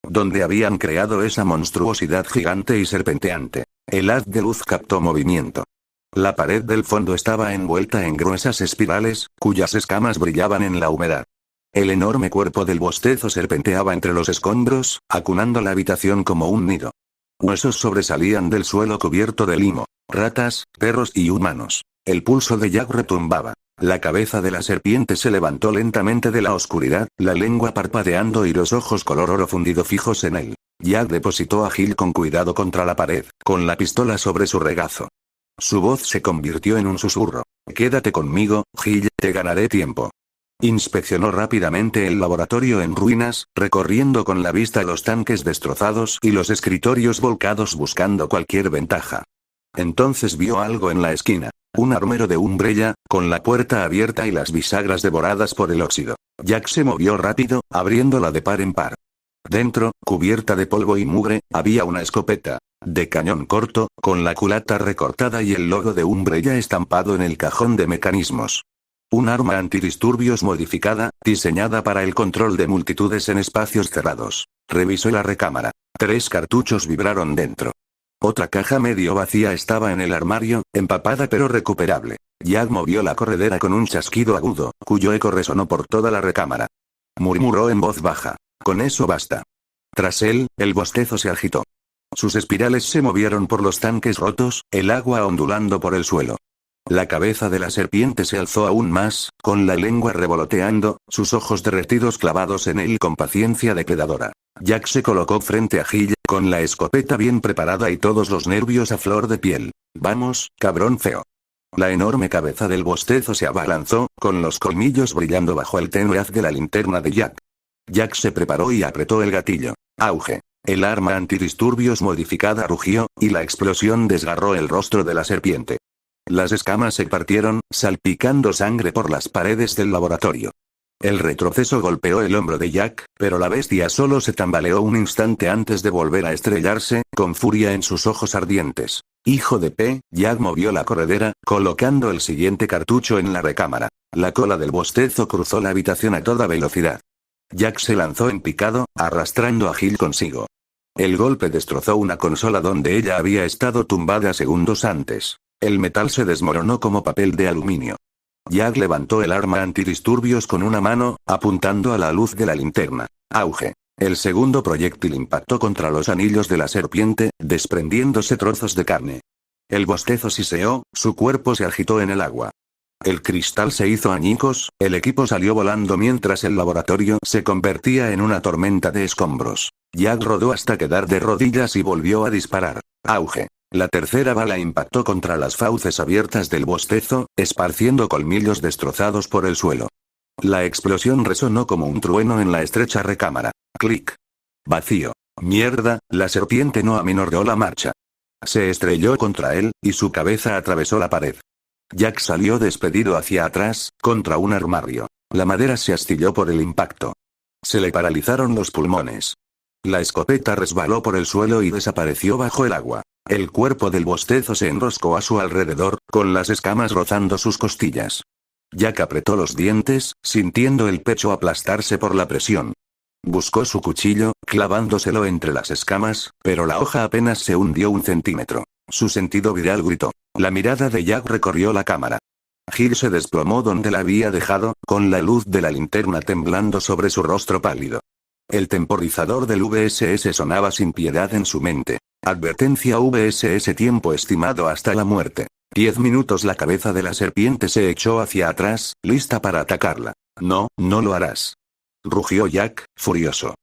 Donde habían creado esa monstruosidad gigante y serpenteante. El haz de luz captó movimiento. La pared del fondo estaba envuelta en gruesas espirales, cuyas escamas brillaban en la humedad. El enorme cuerpo del bostezo serpenteaba entre los escombros, acunando la habitación como un nido. Huesos sobresalían del suelo cubierto de limo. Ratas, perros y humanos. El pulso de Jack retumbaba. La cabeza de la serpiente se levantó lentamente de la oscuridad, la lengua parpadeando y los ojos color oro fundido fijos en él. Jack depositó a Gil con cuidado contra la pared, con la pistola sobre su regazo. Su voz se convirtió en un susurro. Quédate conmigo, Gil, te ganaré tiempo. Inspeccionó rápidamente el laboratorio en ruinas, recorriendo con la vista los tanques destrozados y los escritorios volcados buscando cualquier ventaja. Entonces vio algo en la esquina. Un armero de Umbrella, con la puerta abierta y las bisagras devoradas por el óxido. Jack se movió rápido, abriéndola de par en par. Dentro, cubierta de polvo y mugre, había una escopeta de cañón corto, con la culata recortada y el logo de Umbrella estampado en el cajón de mecanismos. Un arma antidisturbios modificada, diseñada para el control de multitudes en espacios cerrados. Revisó la recámara. 3 cartuchos vibraron dentro. Otra caja medio vacía estaba en el armario, empapada pero recuperable. Jack movió la corredera con un chasquido agudo, cuyo eco resonó por toda la recámara. Murmuró en voz baja. Con eso basta. Tras él, el bostezo se agitó. Sus espirales se movieron por los tanques rotos, el agua ondulando por el suelo. La cabeza de la serpiente se alzó aún más, con la lengua revoloteando, sus ojos derretidos clavados en él con paciencia depredadora. Jack se colocó frente a Gil, con la escopeta bien preparada y todos los nervios a flor de piel. Vamos, cabrón feo. La enorme cabeza del bostezo se abalanzó, con los colmillos brillando bajo el tenue haz de la linterna de Jack. Jack se preparó y apretó el gatillo. Auge. El arma antidisturbios modificada rugió, y la explosión desgarró el rostro de la serpiente. Las escamas se partieron, salpicando sangre por las paredes del laboratorio. El retroceso golpeó el hombro de Jack, pero la bestia solo se tambaleó un instante antes de volver a estrellarse, con furia en sus ojos ardientes. Hijo de P, Jack movió la corredera, colocando el siguiente cartucho en la recámara. La cola del bostezo cruzó la habitación a toda velocidad. Jack se lanzó en picado, arrastrando a Gil consigo. El golpe destrozó una consola donde ella había estado tumbada segundos antes. El metal se desmoronó como papel de aluminio. Jack levantó el arma antidisturbios con una mano, apuntando a la luz de la linterna. Auge. El segundo proyectil impactó contra los anillos de la serpiente, desprendiéndose trozos de carne. El bostezo siseó, su cuerpo se agitó en el agua. El cristal se hizo añicos, el equipo salió volando mientras el laboratorio se convertía en una tormenta de escombros. Jack rodó hasta quedar de rodillas y volvió a disparar. Auge. La tercera bala impactó contra las fauces abiertas del bostezo, esparciendo colmillos destrozados por el suelo. La explosión resonó como un trueno en la estrecha recámara. Clic. Vacío. Mierda, la serpiente no aminoró la marcha. Se estrelló contra él, y su cabeza atravesó la pared. Jack salió despedido hacia atrás, contra un armario. La madera se astilló por el impacto. Se le paralizaron los pulmones. La escopeta resbaló por el suelo y desapareció bajo el agua. El cuerpo del bostezo se enroscó a su alrededor, con las escamas rozando sus costillas. Jack apretó los dientes, sintiendo el pecho aplastarse por la presión. Buscó su cuchillo, clavándoselo entre las escamas, pero la hoja apenas se hundió un centímetro. Su sentido viral gritó. La mirada de Jack recorrió la cámara. Gil se desplomó donde la había dejado, con la luz de la linterna temblando sobre su rostro pálido. El temporizador del VSS sonaba sin piedad en su mente. Advertencia VSS tiempo estimado hasta la muerte. 10 minutos. La cabeza de la serpiente se echó hacia atrás, lista para atacarla. No, no lo harás. Rugió Jack, furioso.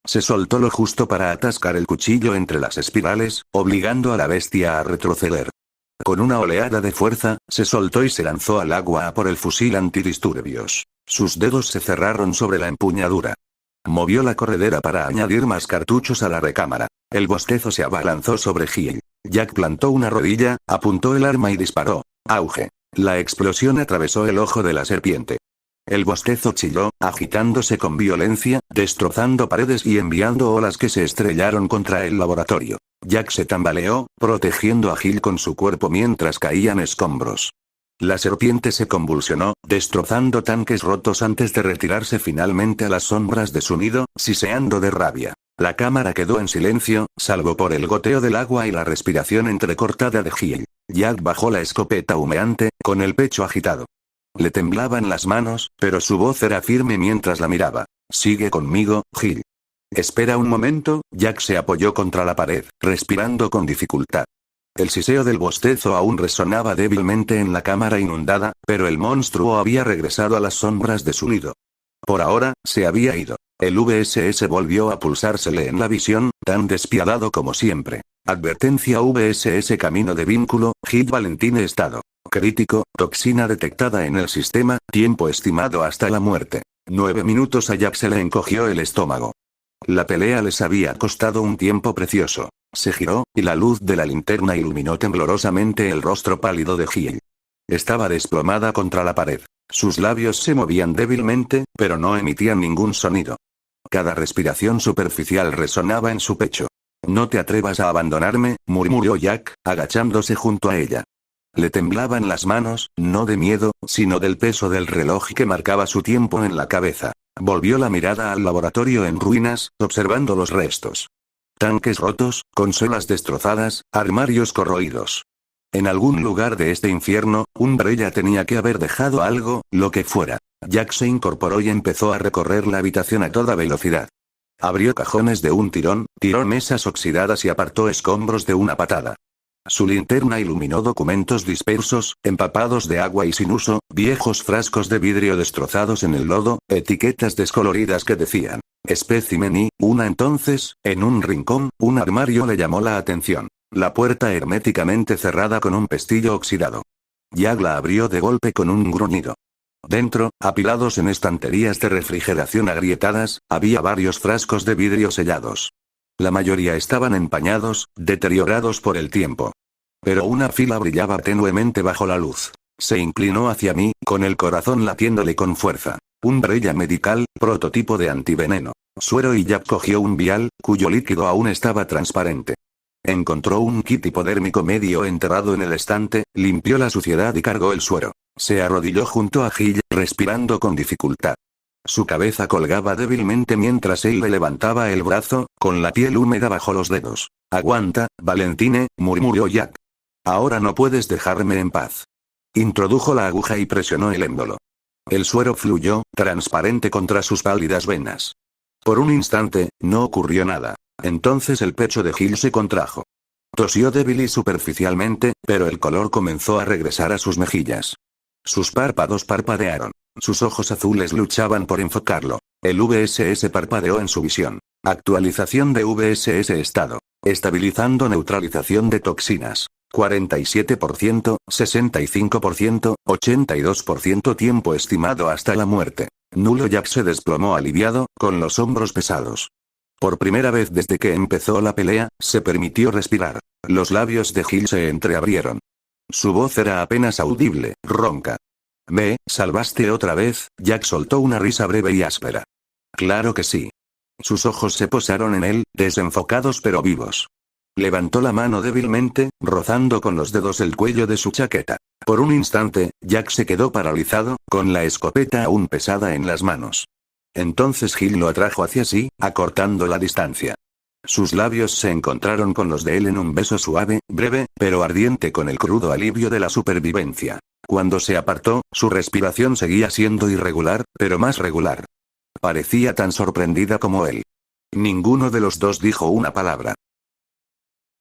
Se soltó lo justo para atascar el cuchillo entre las espirales, obligando a la bestia a retroceder. Con una oleada de fuerza, se soltó y se lanzó al agua a por el fusil antidisturbios. Sus dedos se cerraron sobre la empuñadura. Movió la corredera para añadir más cartuchos a la recámara. El bostezo se abalanzó sobre Gil. Jack plantó una rodilla, apuntó el arma y disparó. Auge. La explosión atravesó el ojo de la serpiente. El bostezo chilló, agitándose con violencia, destrozando paredes y enviando olas que se estrellaron contra el laboratorio. Jack se tambaleó, protegiendo a Gil con su cuerpo mientras caían escombros. La serpiente se convulsionó, destrozando tanques rotos antes de retirarse finalmente a las sombras de su nido, siseando de rabia. La cámara quedó en silencio, salvo por el goteo del agua y la respiración entrecortada de Gil. Jack bajó la escopeta humeante, con el pecho agitado. Le temblaban las manos, pero su voz era firme mientras la miraba. Sigue conmigo, Gil. Espera un momento. Jack se apoyó contra la pared, respirando con dificultad. El siseo del bostezo aún resonaba débilmente en la cámara inundada, pero el monstruo había regresado a las sombras de su nido. Por ahora, se había ido. El VSS volvió a pulsársele en la visión, tan despiadado como siempre. Advertencia VSS camino de vínculo, Hit Valentine estado crítico, toxina detectada en el sistema, tiempo estimado hasta la muerte. 9 minutos. A Jack se le encogió el estómago. La pelea les había costado un tiempo precioso. Se giró, y la luz de la linterna iluminó temblorosamente el rostro pálido de Gil. Estaba desplomada contra la pared. Sus labios se movían débilmente, pero no emitían ningún sonido. Cada respiración superficial resonaba en su pecho. No te atrevas a abandonarme, murmuró Jack, agachándose junto a ella. Le temblaban las manos, no de miedo, sino del peso del reloj que marcaba su tiempo en la cabeza. Volvió la mirada al laboratorio en ruinas, observando los restos. Tanques rotos, consolas destrozadas, armarios corroídos. En algún lugar de este infierno, Umbrella tenía que haber dejado algo, lo que fuera. Jack se incorporó y empezó a recorrer la habitación a toda velocidad. Abrió cajones de un tirón, tiró mesas oxidadas y apartó escombros de una patada. Su linterna iluminó documentos dispersos, empapados de agua y sin uso, viejos frascos de vidrio destrozados en el lodo, etiquetas descoloridas que decían espécimen y, entonces, en un rincón, un armario le llamó la atención. La puerta herméticamente cerrada con un pestillo oxidado. Jack la abrió de golpe con un gruñido. Dentro, apilados en estanterías de refrigeración agrietadas, había varios frascos de vidrio sellados. La mayoría estaban empañados, deteriorados por el tiempo. Pero una fila brillaba tenuemente bajo la luz. Se inclinó hacia mí, con el corazón latiéndole con fuerza. Umbrella medical, prototipo de antiveneno. Suero. Y Jack cogió un vial, cuyo líquido aún estaba transparente. Encontró un kit hipodérmico medio enterrado en el estante, limpió la suciedad y cargó el suero. Se arrodilló junto a Gil, respirando con dificultad. Su cabeza colgaba débilmente mientras él le levantaba el brazo, con la piel húmeda bajo los dedos. Aguanta, Valentine, murmuró Jack. Ahora no puedes dejarme en paz. Introdujo la aguja y presionó el émbolo. El suero fluyó, transparente contra sus pálidas venas. Por un instante, no ocurrió nada. Entonces el pecho de Gil se contrajo. Tosió débil y superficialmente, pero el color comenzó a regresar a sus mejillas. Sus párpados parpadearon. Sus ojos azules luchaban por enfocarlo. El VSS parpadeó en su visión. Actualización de VSS estado. Estabilizando neutralización de toxinas. 47%, 65%, 82% tiempo estimado hasta la muerte. Nulo. Jack se desplomó aliviado, con los hombros pesados. Por primera vez desde que empezó la pelea, se permitió respirar. Los labios de Gil se entreabrieron. Su voz era apenas audible, ronca. ¿Me salvaste otra vez? Jack soltó una risa breve y áspera. Claro que sí. Sus ojos se posaron en él, desenfocados pero vivos. Levantó la mano débilmente, rozando con los dedos el cuello de su chaqueta. Por un instante, Jack se quedó paralizado, con la escopeta aún pesada en las manos. Entonces Gil lo atrajo hacia sí, acortando la distancia. Sus labios se encontraron con los de él en un beso suave, breve, pero ardiente con el crudo alivio de la supervivencia. Cuando se apartó, su respiración seguía siendo irregular, pero más regular. Parecía tan sorprendida como él. Ninguno de los dos dijo una palabra.